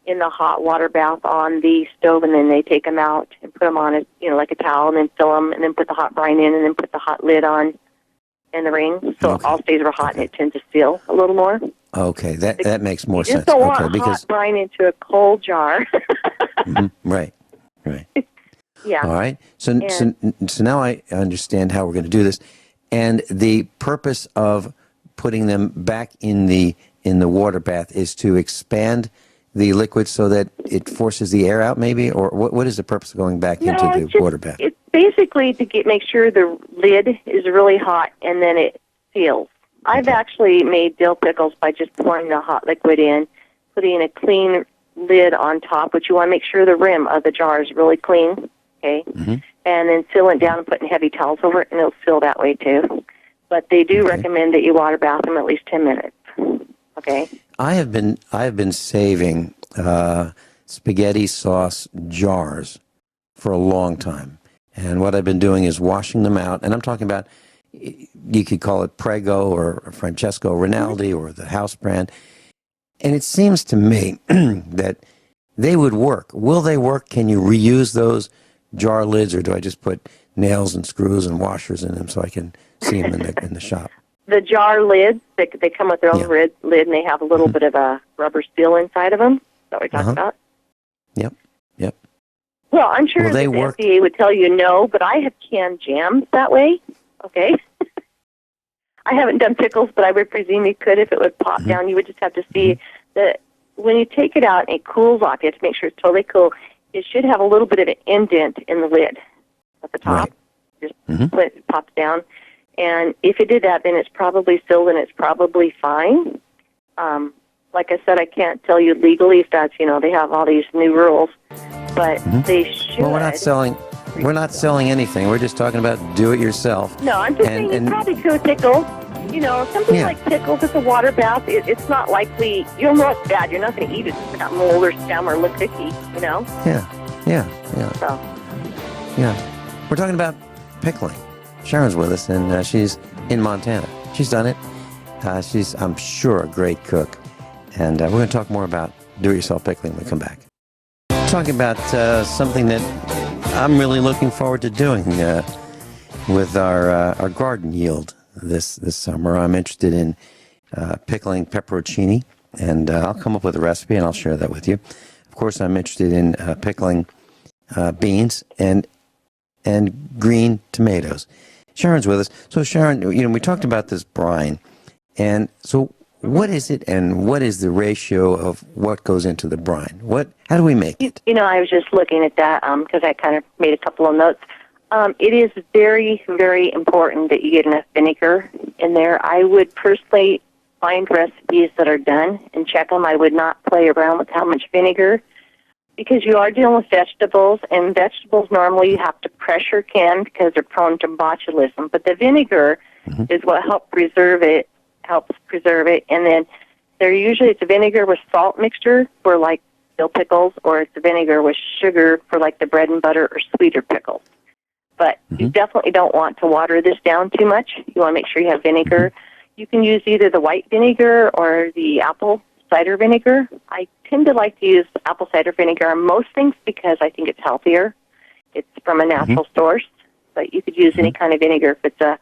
in the hot water bath on the stove, and then they take them out and put them on like a towel, and then fill them, and then put the hot brine in, and then put the hot lid on. and the ring, so it all stays real hot and it tends to seal a little more. Okay, that makes more sense. You just don't okay, want because hot brine into a cold jar. right. Yeah. All right. So now I understand how we're going to do this, and the purpose of putting them back in the water bath is to expand the liquid so that it forces the air out, maybe, or what is the purpose of going back into the water bath? It's basically to make sure the lid is really hot and then it seals. I've actually made dill pickles by just pouring the hot liquid in, putting a clean lid on top, which you want to make sure the rim of the jar is really clean, okay? And then sealing it down and putting heavy towels over it, and it'll seal that way too. But they do recommend that you water bath them at least 10 minutes, okay? I have been saving spaghetti sauce jars for a long time, and what I've been doing is washing them out, and I'm talking about, you could call it Prego or Francesco Rinaldi or the house brand. And it seems to me that they would work. Will they work? Can you reuse those jar lids, or do I just put nails and screws and washers in them so I can see them in the shop? The jar lids, they come with their own lid, and they have a little bit of a rubber seal inside of them. Is that what you're talking about? Yep. Well, I'm sure the FDA would tell you no, but I have canned jams that way. Okay. I haven't done pickles, but I would presume you could if it would pop down. You would just have to see that when you take it out and it cools off, you have to make sure it's totally cool. It should have a little bit of an indent in the lid at the top, just when it pops down. And if it did that, then it's probably sealed and it's probably fine. Like I said, I can't tell you legally if that's, they have all these new rules, but they should. Well, we're not selling anything. We're just talking about do-it-yourself. No, I'm just saying you probably could pickle. Something like pickles, it's a water bath. It's not likely, you'll know it's bad. You're not going to eat it. It's got mold or stem or look icky, Yeah. So. Yeah. We're talking about pickling. Sharon's with us, and she's in Montana. She's done it. She's, I'm sure, a great cook. And we're going to talk more about do-it-yourself pickling when we come back. Talking about something that I'm really looking forward to doing with our garden yield this summer. I'm interested in pickling pepperoncini, and I'll come up with a recipe and I'll share that with you. Of course, I'm interested in pickling beans and green tomatoes. Sharon's with us. So Sharon, we talked about this brine, and so what is it, and what is the ratio of what goes into the brine? How do we make it? I was just looking at that because I kind of made a couple of notes. It is very, very important that you get enough vinegar in there. I would personally find recipes that are done and check them. I would not play around with how much vinegar, because you are dealing with vegetables, and vegetables normally you have to pressure can because they're prone to botulism. But the vinegar is what helps preserve it, and then it's a vinegar with salt mixture for like dill pickles, or it's a vinegar with sugar for like the bread and butter or sweeter pickles. But you definitely don't want to water this down too much. You want to make sure you have vinegar. You can use either the white vinegar or the apple cider vinegar. I tend to like to use apple cider vinegar on most things because I think it's healthier. It's from a natural source, but you could use any kind of vinegar if it's a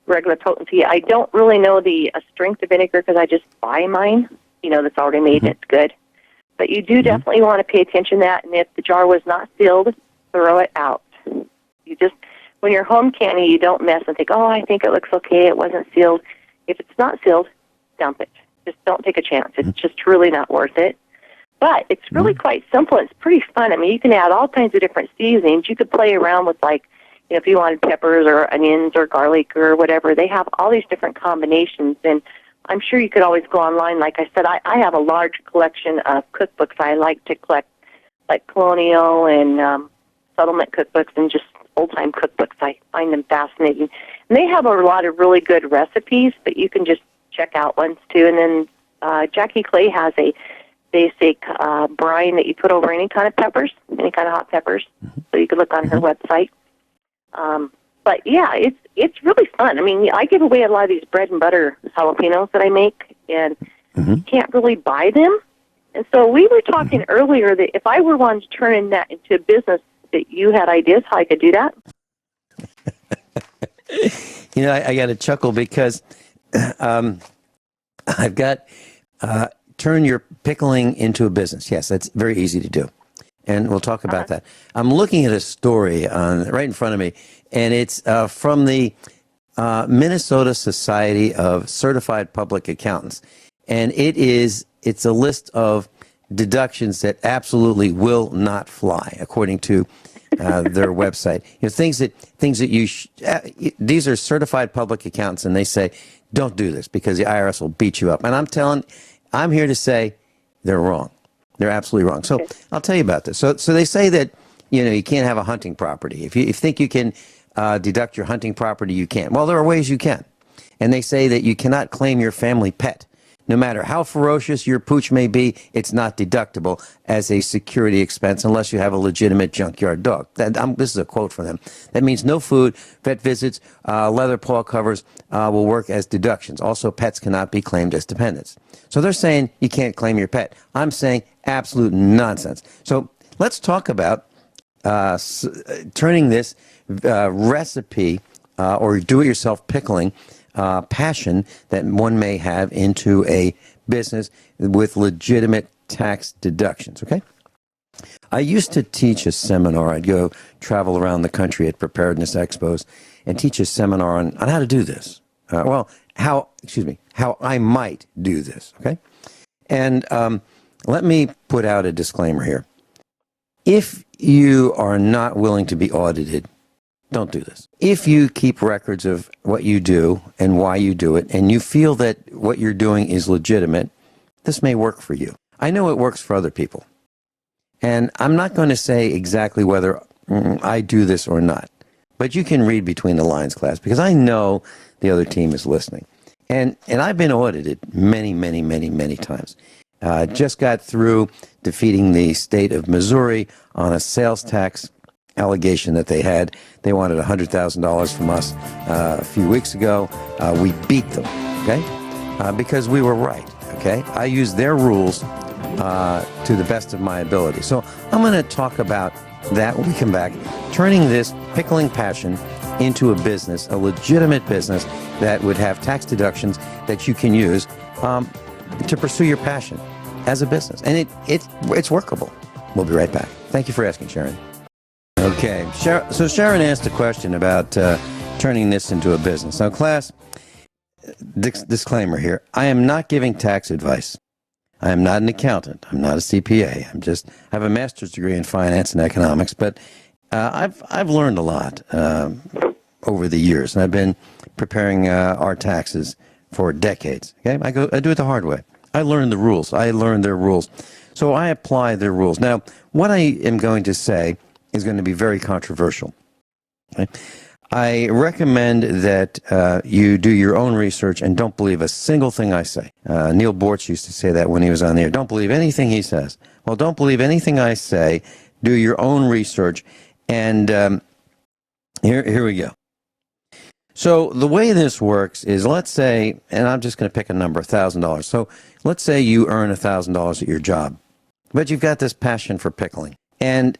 regular potency. I don't really know the strength of vinegar because I just buy mine, that's already made and it's good. But you do definitely want to pay attention to that, and if the jar was not sealed, throw it out. You just, when you're home canning, you don't mess and think, I think it looks okay, it wasn't sealed. If it's not sealed, dump it. Just don't take a chance. It's just really not worth it. But it's really quite simple. It's pretty fun. I mean, you can add all kinds of different seasonings. You could play around with, if you wanted peppers or onions or garlic or whatever. They have all these different combinations, and I'm sure you could always go online. Like I said, I have a large collection of cookbooks I like to collect, like colonial and settlement cookbooks and just old-time cookbooks. I find them fascinating. And they have a lot of really good recipes, but you can just check out ones too. And then Jackie Clay has a basic brine that you put over any kind of peppers, any kind of hot peppers. So you can look on her website. But yeah, it's really fun. I mean, I give away a lot of these bread and butter jalapenos that I make, and you can't really buy them. And so we were talking earlier that if I were wanting to turn that into a business, that you had ideas how I could do that. I got to chuckle because I've got turn your pickling into a business. Yes, that's very easy to do. And we'll talk about that. I'm looking at a story right in front of me, and it's from the Minnesota Society of Certified Public Accountants. And it's a list of deductions that absolutely will not fly, according to their website. Things that these are certified public accountants, and they say, don't do this because the IRS will beat you up. And I'm here to say they're wrong. They're absolutely wrong. So I'll tell you about this. So they say that, you can't have a hunting property. If you think you can deduct your hunting property, you can't. Well, there are ways you can. And they say that you cannot claim your family pet. No matter how ferocious your pooch may be, it's not deductible as a security expense unless you have a legitimate junkyard dog. This is a quote from them. That means no food, vet visits, leather paw covers will work as deductions. Also, pets cannot be claimed as dependents. So they're saying you can't claim your pet. I'm saying absolute nonsense. So let's talk about turning this recipe or do-it-yourself pickling passion that one may have into a business with legitimate tax deductions, okay? I used to teach a seminar. I'd go travel around the country at preparedness expos and teach a seminar on how to do this. How I might do this, okay? And let me put out a disclaimer here. If you are not willing to be audited, don't do this. If you keep records of what you do and why you do it, and you feel that what you're doing is legitimate, this may work for you. I know it works for other people. And I'm not going to say exactly whether I do this or not. But you can read between the lines, class, because I know the other team is listening. And I've been audited many, many, many, many times. Just got through defeating the state of Missouri on a sales tax allegation that they had. They wanted $100,000 from us a few weeks ago. We beat them, okay? Because we were right, okay? I used their rules to the best of my ability. So I'm going to talk about that when we come back, turning this pickling passion into a business, a legitimate business that would have tax deductions that you can use to pursue your passion as a business. And it's workable. We'll be right back. Thank you for asking, Sharon. Okay, so Sharon asked a question about turning this into a business. Now, class, disclaimer here. I am not giving tax advice. I am not an accountant. I'm not a CPA. I have a master's degree in finance and economics, but I've learned a lot over the years, and I've been preparing our taxes for decades. Okay, I do it the hard way. I learned the rules. I learned their rules. So I apply their rules. Now, what I am going to say is going to be very controversial. Okay? I recommend that you do your own research and don't believe a single thing I say. Neil Bortz used to say that when he was on the air. Don't believe anything he says. Well, don't believe anything I say. Do your own research. And here we go. So the way this works is, let's say, and I'm just going to pick a number, $1,000. So let's say you earn $1,000 at your job, but you've got this passion for pickling. And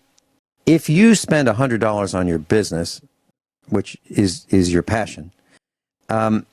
if you spend $100 on your business, which is your passion,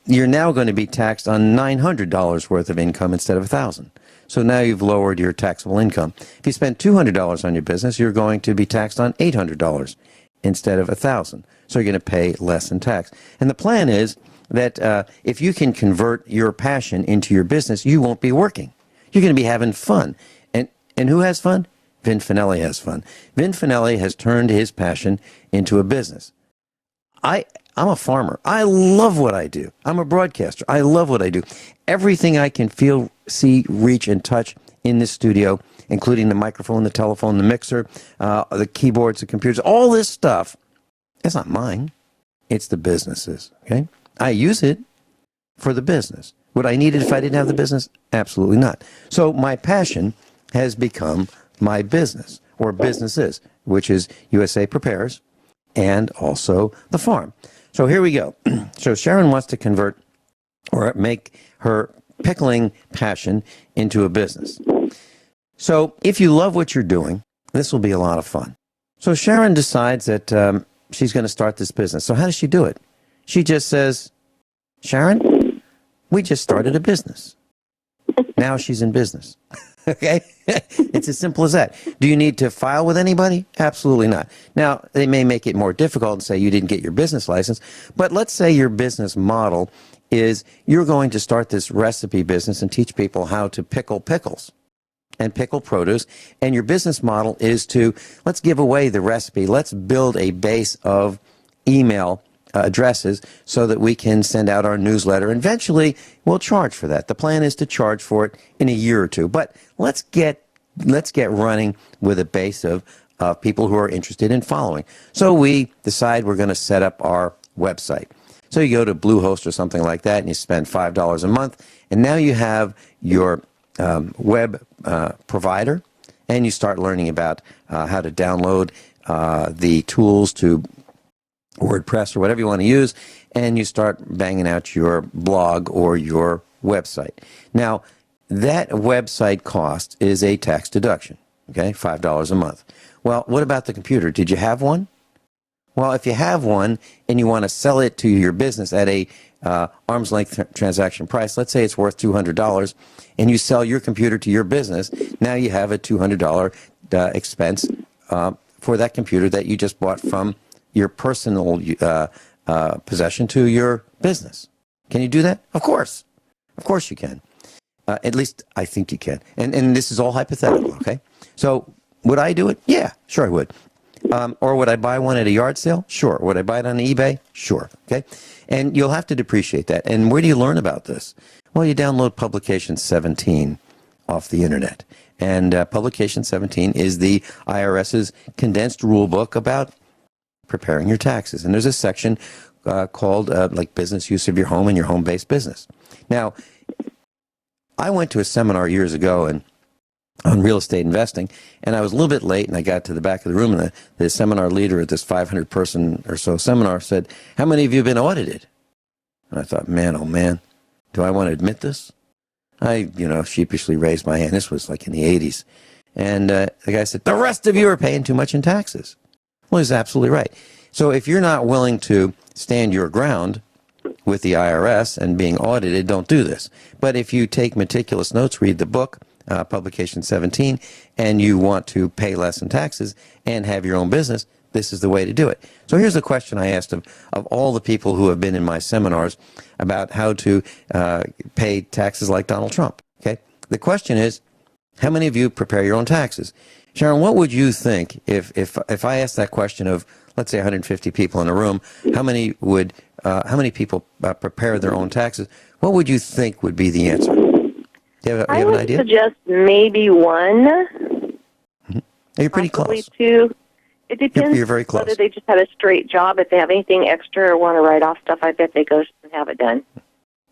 you're now going to be taxed on $900 worth of income instead of $1,000. So now you've lowered your taxable income. If you spend $200 on your business, you're going to be taxed on $800 instead of $1,000. So you're going to pay less in tax. And the plan is that if you can convert your passion into your business, you won't be working. You're going to be having fun. And who has fun? Vin Finelli has fun. Vin Finelli has turned his passion into a business. I'm a farmer. I love what I do. I'm a broadcaster. I love what I do. Everything I can feel, see, reach, and touch in this studio, including the microphone, the telephone, the mixer, the keyboards, the computers, all this stuff, it's not mine. It's the business's, okay? I use it for the business. Would I need it if I didn't have the business? Absolutely not. So my passion has become my business, or businesses, which is USA Prepares and also the farm. So here we go. So Sharon wants to convert or make her pickling passion into a business. So if you love what you're doing, this will be a lot of fun. So Sharon decides that she's going to start this business. So how does she do it? She just says, Sharon, we just started a business. Now she's in business. Okay? It's as simple as that. Do you need to file with anybody? Absolutely not. Now, they may make it more difficult and say you didn't get your business license, but let's say your business model is you're going to start this recipe business and teach people how to pickle pickles and pickle produce, and your business model is to, let's give away the recipe, let's build a base of email addresses so that we can send out our newsletter. Eventually, we'll charge for that. The plan is to charge for it in a year or two. But let's get running with a base of people who are interested in following. So we decide we're going to set up our website. So you go to Bluehost or something like that, and you spend $5 a month, and now you have your web provider, and you start learning about how to download the tools to WordPress or whatever you want to use, and you start banging out your blog or your website. Now, that website cost is a tax deduction, okay, $5 a month. Well, what about the computer? Did you have one? Well, if you have one and you want to sell it to your business at a arm's length transaction price, let's say it's worth $200, and you sell your computer to your business, now you have a $200 expense for that computer that you just bought from your personal possession to your business. Can you do that? Of course. Of course you can. At least I think you can. And this is all hypothetical, okay? So would I do it? Yeah, sure I would. Or would I buy one at a yard sale? Sure. Would I buy it on eBay? Sure. Okay. And you'll have to depreciate that. And where do you learn about this? Well, you download Publication 17 off the internet. And Publication 17 is the IRS's condensed rule book about preparing your taxes. And there's a section called like business use of your home and your home-based business. Now, I went to a seminar years ago on real estate investing, and I was a little bit late, and I got to the back of the room, and the seminar leader at this 500-person or so seminar said, how many of you have been audited? And I thought, man, oh man, do I want to admit this? I, sheepishly raised my hand. This was like in the 80s. And the guy said, the rest of you are paying too much in taxes. Well, he's absolutely right. So if you're not willing to stand your ground with the IRS and being audited, don't do this. But if you take meticulous notes, read the book, Publication 17, and you want to pay less in taxes and have your own business, this is the way to do it. So here's a question I asked of all the people who have been in my seminars about how to pay taxes like Donald Trump. Okay, the question is, how many of you prepare your own taxes? Sharon, what would you think if I asked that question of, let's say, 150 people in a room? How many people prepare their own taxes? What would you think would be the answer? Do you have an idea? I would suggest maybe one. Mm-hmm. You're pretty close. Two. It depends. You're very close. Whether they just have a straight job, if they have anything extra or want to write off stuff, I bet they go and have it done.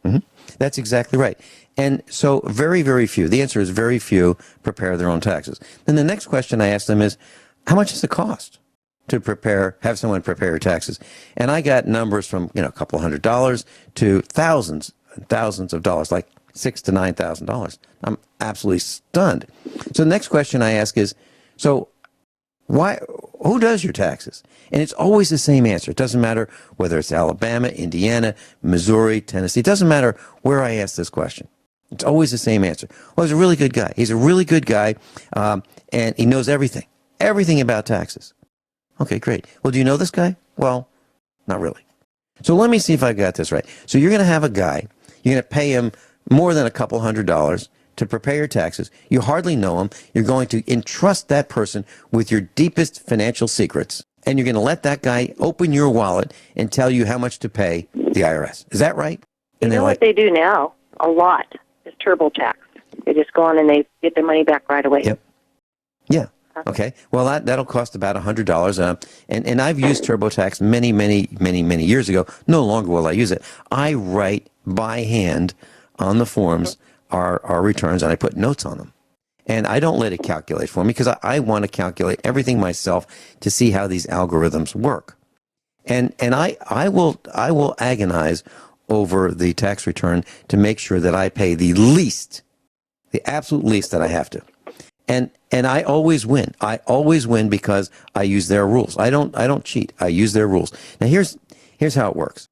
Mm-hmm. That's exactly right. And so very, very few, the answer is very few prepare their own taxes. Then the next question I asked them is, how much does it cost to have someone prepare your taxes? And I got numbers from, a couple $100 to thousands and thousands of dollars, like $6,000 to $9,000. I'm absolutely stunned. So the next question I ask is, so who does your taxes? And it's always the same answer. It doesn't matter whether it's Alabama, Indiana, Missouri, Tennessee. It doesn't matter where I ask this question. It's always the same answer. Well, he's a really good guy. He's a really good guy, and he knows everything about taxes. Okay, great. Well, do you know this guy? Well, not really. So let me see if I got this right. So you're going to have a guy. You're going to pay him more than a couple $100 to prepare your taxes. You hardly know him. You're going to entrust that person with your deepest financial secrets, and you're going to let that guy open your wallet and tell you how much to pay the IRS. Is that right? And you know what they do now? A lot is TurboTax. They just go on and they get their money back right away. Yep. Yeah. Okay. Well, that'll cost about $100. And I've used TurboTax many years ago. No longer will I use it. I write by hand on the forms our returns, and I put notes on them. And I don't let it calculate for me because I want to calculate everything myself to see how these algorithms work. And I will agonize over the tax return to make sure that I pay the absolute least that I have to. And I always win. I always win because I use their rules. I don't cheat. I use their rules. Now here's how it works.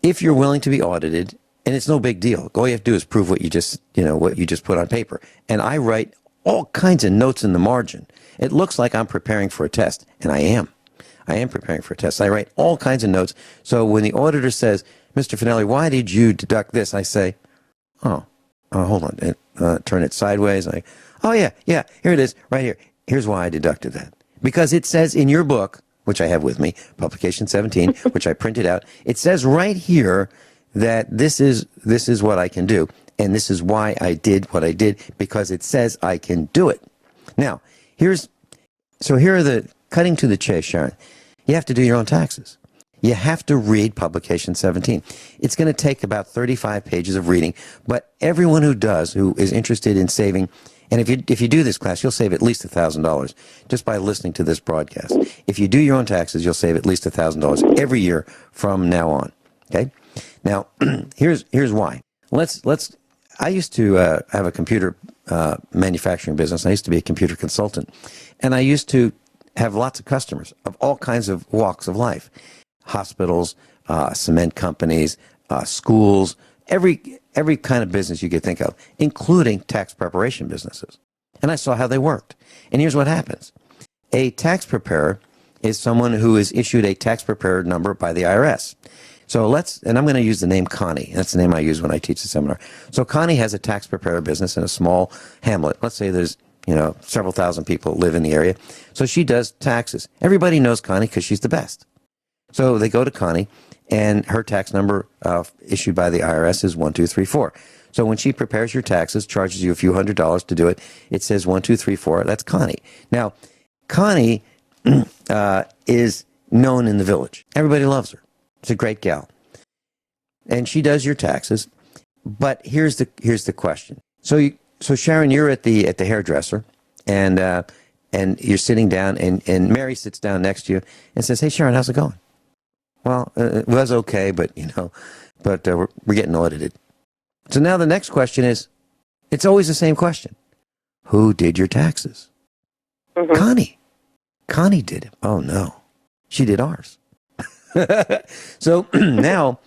if you're willing to be audited, and it's no big deal, all you have to do is prove what you just put on paper. And I write all kinds of notes in the margin. It looks like I'm preparing for a test, and I am. I am preparing for a test. I write all kinds of notes. So when the auditor says, Mr. Finelli, why did you deduct this? I say, hold on, turn it sideways. Oh, yeah, here it is, right here. Here's why I deducted that. Because it says in your book, which I have with me, publication 17, which I printed out, it says right here that this is what I can do. And this is why I did what I did, because it says I can do it. Now, here are the, cutting to the chase, Sharon. You have to do your own taxes. You have to read publication 17. It's going to take about 35 pages of reading, but everyone who is interested in saving, and if you do this class, you'll save at least $1,000 just by listening to this broadcast. If you do your own taxes, you'll save at least $1,000 every year from now on. Okay? Now, here's why. I used to have a computer manufacturing business. I used to be a computer consultant, and I used to have lots of customers of all kinds of walks of life. Hospitals, cement companies, schools, every kind of business you could think of, including tax preparation businesses. And I saw how they worked. And here's what happens. A tax preparer is someone who is issued a tax preparer number by the IRS. So and I'm going to use the name Connie. That's the name I use when I teach the seminar. So Connie has a tax preparer business in a small hamlet. Let's say there's several thousand people live in the area. So she does taxes. Everybody knows Connie because she's the best. So they go to Connie, and her tax number issued by the IRS is 1234. So when she prepares your taxes, charges you a few $100s to do it, it says 1234. That's Connie. Now, Connie is known in the village. Everybody loves her. She's a great gal. And she does your taxes. But here's the question. So Sharon, you're at the hairdresser, and you're sitting down, and Mary sits down next to you and says, "Hey, Sharon, how's it going?" Well, it was okay, but we're getting audited. So now the next question is, it's always the same question: who did your taxes? Mm-hmm. Connie. Connie did it. Oh no, she did ours. So now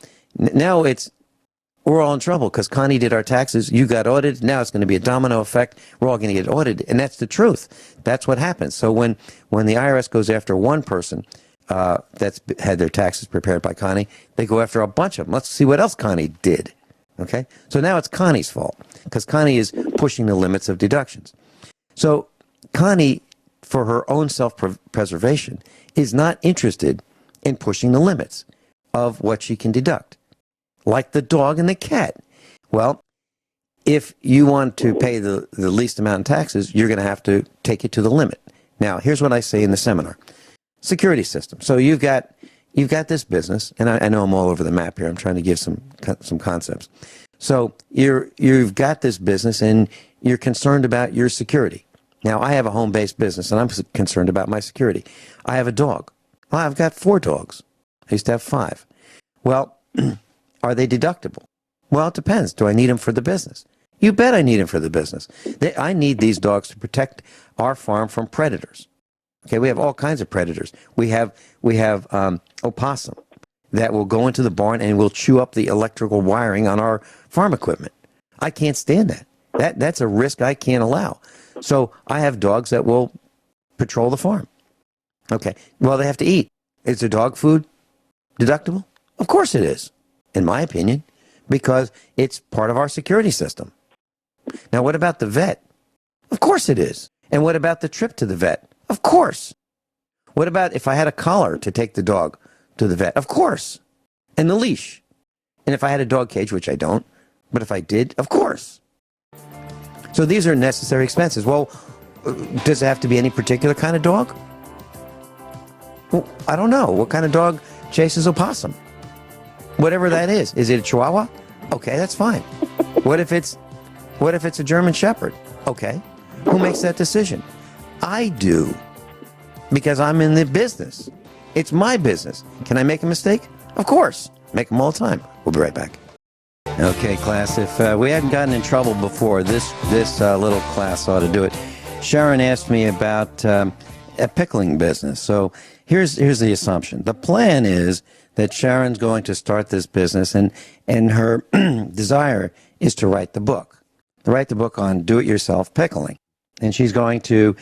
we're all in trouble because Connie did our taxes. You got audited. Now it's going to be a domino effect. We're all going to get audited. And that's the truth. That's what happens. So when the IRS goes after one person that's had their taxes prepared by Connie, they go after a bunch of them. Let's see what else Connie did. Okay? So now it's Connie's fault because Connie is pushing the limits of deductions. So Connie, for her own self-preservation, is not interested in pushing the limits of what she can deduct. Like the dog and the cat. Well, if you want to pay the least amount in taxes, you're going to have to take it to the limit. Now, here's what I say in the seminar. Security system. So you've got this business, and I know I'm all over the map here. I'm trying to give some concepts. So you've got this business, and you're concerned about your security. Now, I have a home-based business, and I'm concerned about my security. I have a dog. Well, I've got 4 dogs. I used to have 5. Well, are they deductible? Well, it depends. Do I need them for the business? You bet I need them for the business. I need these dogs to protect our farm from predators. Okay, we have all kinds of predators. We have opossum that will go into the barn and will chew up the electrical wiring on our farm equipment. I can't stand that. That's a risk I can't allow. So I have dogs that will patrol the farm. Okay, well, they have to eat. Is the dog food deductible? Of course it is, in my opinion, because it's part of our security system. Now, what about the vet? Of course it is. And what about the trip to the vet? Of course. What about if I had a collar to take the dog to the vet? Of course. And the leash. And if I had a dog cage, which I don't, but if I did, of course. So these are necessary expenses. Well, does it have to be any particular kind of dog? Well, I don't know. What kind of dog chases opossum? Whatever that is. Is it a Chihuahua? Okay, that's fine. What if it's a German Shepherd? Okay. Who makes that decision? I do. Because I'm in the business. It's my business. Can I make a mistake? Of course. Make them all the time. We'll be right back. Okay, class. If we hadn't gotten in trouble before, this little class ought to do it. Sharon asked me about a pickling business. So here's the assumption. The plan is that Sharon's going to start this business, and her desire is to write the book. To write the book on do-it-yourself pickling. And she's going to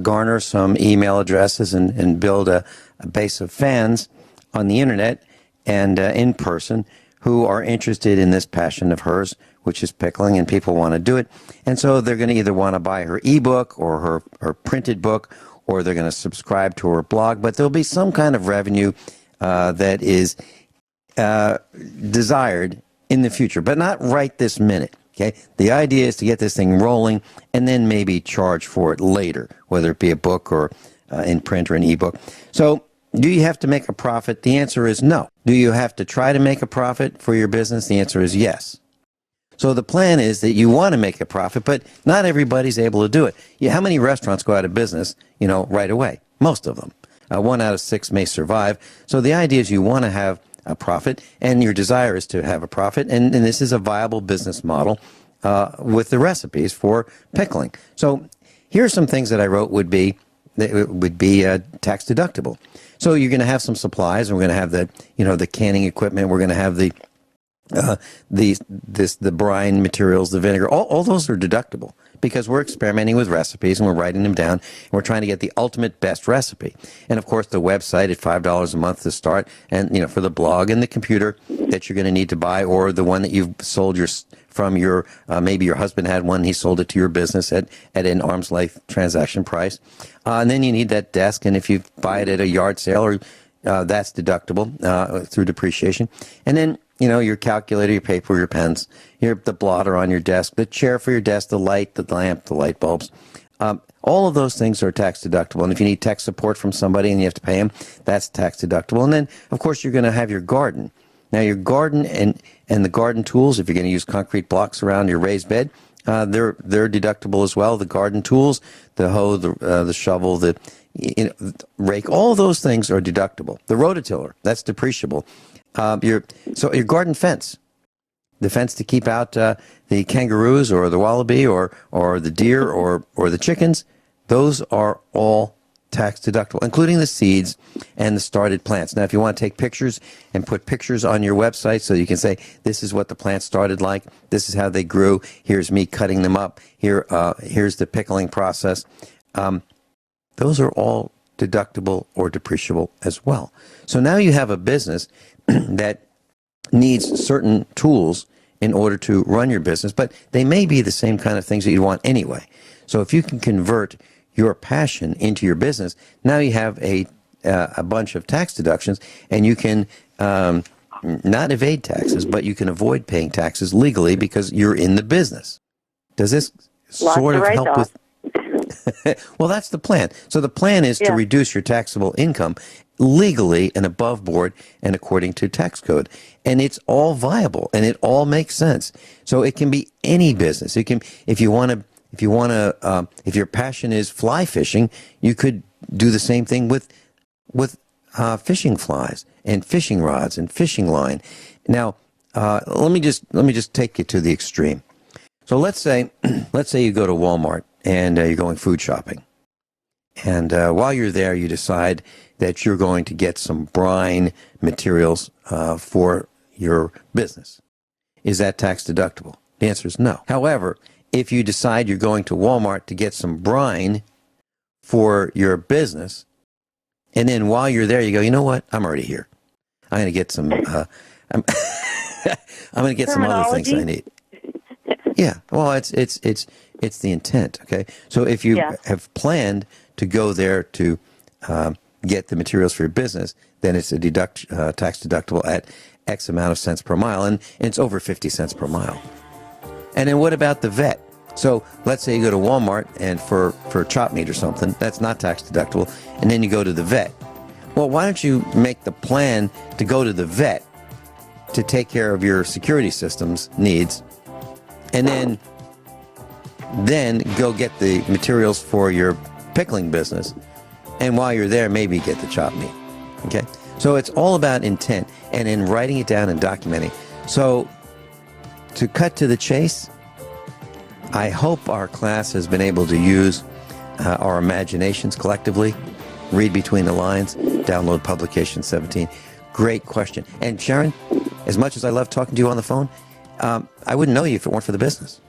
garner some email addresses and build a base of fans on the internet and in person who are interested in this passion of hers, which is pickling, and people want to do it. And so they're going to either want to buy her ebook or her printed book, or they're going to subscribe to her blog. But there'll be some kind of revenue that is desired in the future, but not right this minute. Okay, the idea is to get this thing rolling and then maybe charge for it later, whether it be a book or in print or an ebook. So, do you have to make a profit? The answer is no. Do you have to try to make a profit for your business? The answer is yes. So the plan is that you want to make a profit, but not everybody's able to do it. How many restaurants go out of business, right away? Most of them. 1 out of 6 may survive. So the idea is you want to have a profit, and your desire is to have a profit, and this is a viable business model with the recipes for pickling. So here are some things that I wrote would be tax deductible. So you're going to have some supplies, and we're going to have the canning equipment. We're going to have the brine materials, the vinegar. All those are deductible because we're experimenting with recipes and we're writing them down. And we're trying to get the ultimate best recipe. And of course, the website at $5 a month to start, and for the blog and the computer that you're going to need to buy, or the one that you've sold from your maybe your husband had one, he sold it to your business at an arm's length transaction price. And then you need that desk, and if you buy it at a yard sale, or that's deductible through depreciation. And then your calculator, your paper, your pens, the blotter on your desk, the chair for your desk, the light, the lamp, the light bulbs. All of those things are tax deductible. And if you need tech support from somebody and you have to pay them, that's tax deductible. And then, of course, you're going to have your garden. Now, your garden and the garden tools, if you're going to use concrete blocks around your raised bed, they're deductible as well. The garden tools, the hoe, the shovel, the rake, all those things are deductible. The rototiller, that's depreciable. Your garden fence, the fence to keep out the kangaroos or the wallaby or the deer or the chickens, those are all tax deductible, including the seeds and the started plants. Now, if you want to take pictures and put pictures on your website so you can say, this is what the plant started like, this is how they grew, here's me cutting them up, here's the pickling process, those are all deductible or depreciable as well. So now you have a business that needs certain tools in order to run your business, but they may be the same kind of things that you want anyway. So if you can convert your passion into your business, now you have a bunch of tax deductions, and you can not evade taxes, but you can avoid paying taxes legally because you're in the business. Does this sort of help with? Well, that's the plan. So the plan is to reduce your taxable income legally and above board and according to tax code. And it's all viable and it all makes sense. So it can be any business. It can, if your passion is fly fishing, you could do the same thing with fishing flies and fishing rods and fishing line. Now, let me just take you to the extreme. So let's say you go to Walmart and you're going food shopping. And while you're there, you decide that you're going to get some brine materials for your business. Is that tax deductible? The answer is no. However, if you decide you're going to Walmart to get some brine for your business, and then while you're there, you go, you know what? I'm already here. I'm going to get some. I'm going to get some other things I need. Yeah. Well, it's the intent. Okay. So if you have planned to go there to get the materials for your business, then it's a tax deductible at X amount of cents per mile, and it's over 50 cents per mile. And then what about the vet? So let's say you go to Walmart and for chop meat or something, that's not tax deductible, and then you go to the vet. Well, why don't you make the plan to go to the vet to take care of your security systems needs, and then go get the materials for your pickling business, and while you're there, maybe get the chop meat. Okay? So it's all about intent and in writing it down and documenting. So to cut to the chase, I hope our class has been able to use our imaginations collectively, read between the lines, download Publication 17. great question. And Sharon, as much as I love talking to you on the phone, I wouldn't know you if it weren't for the business.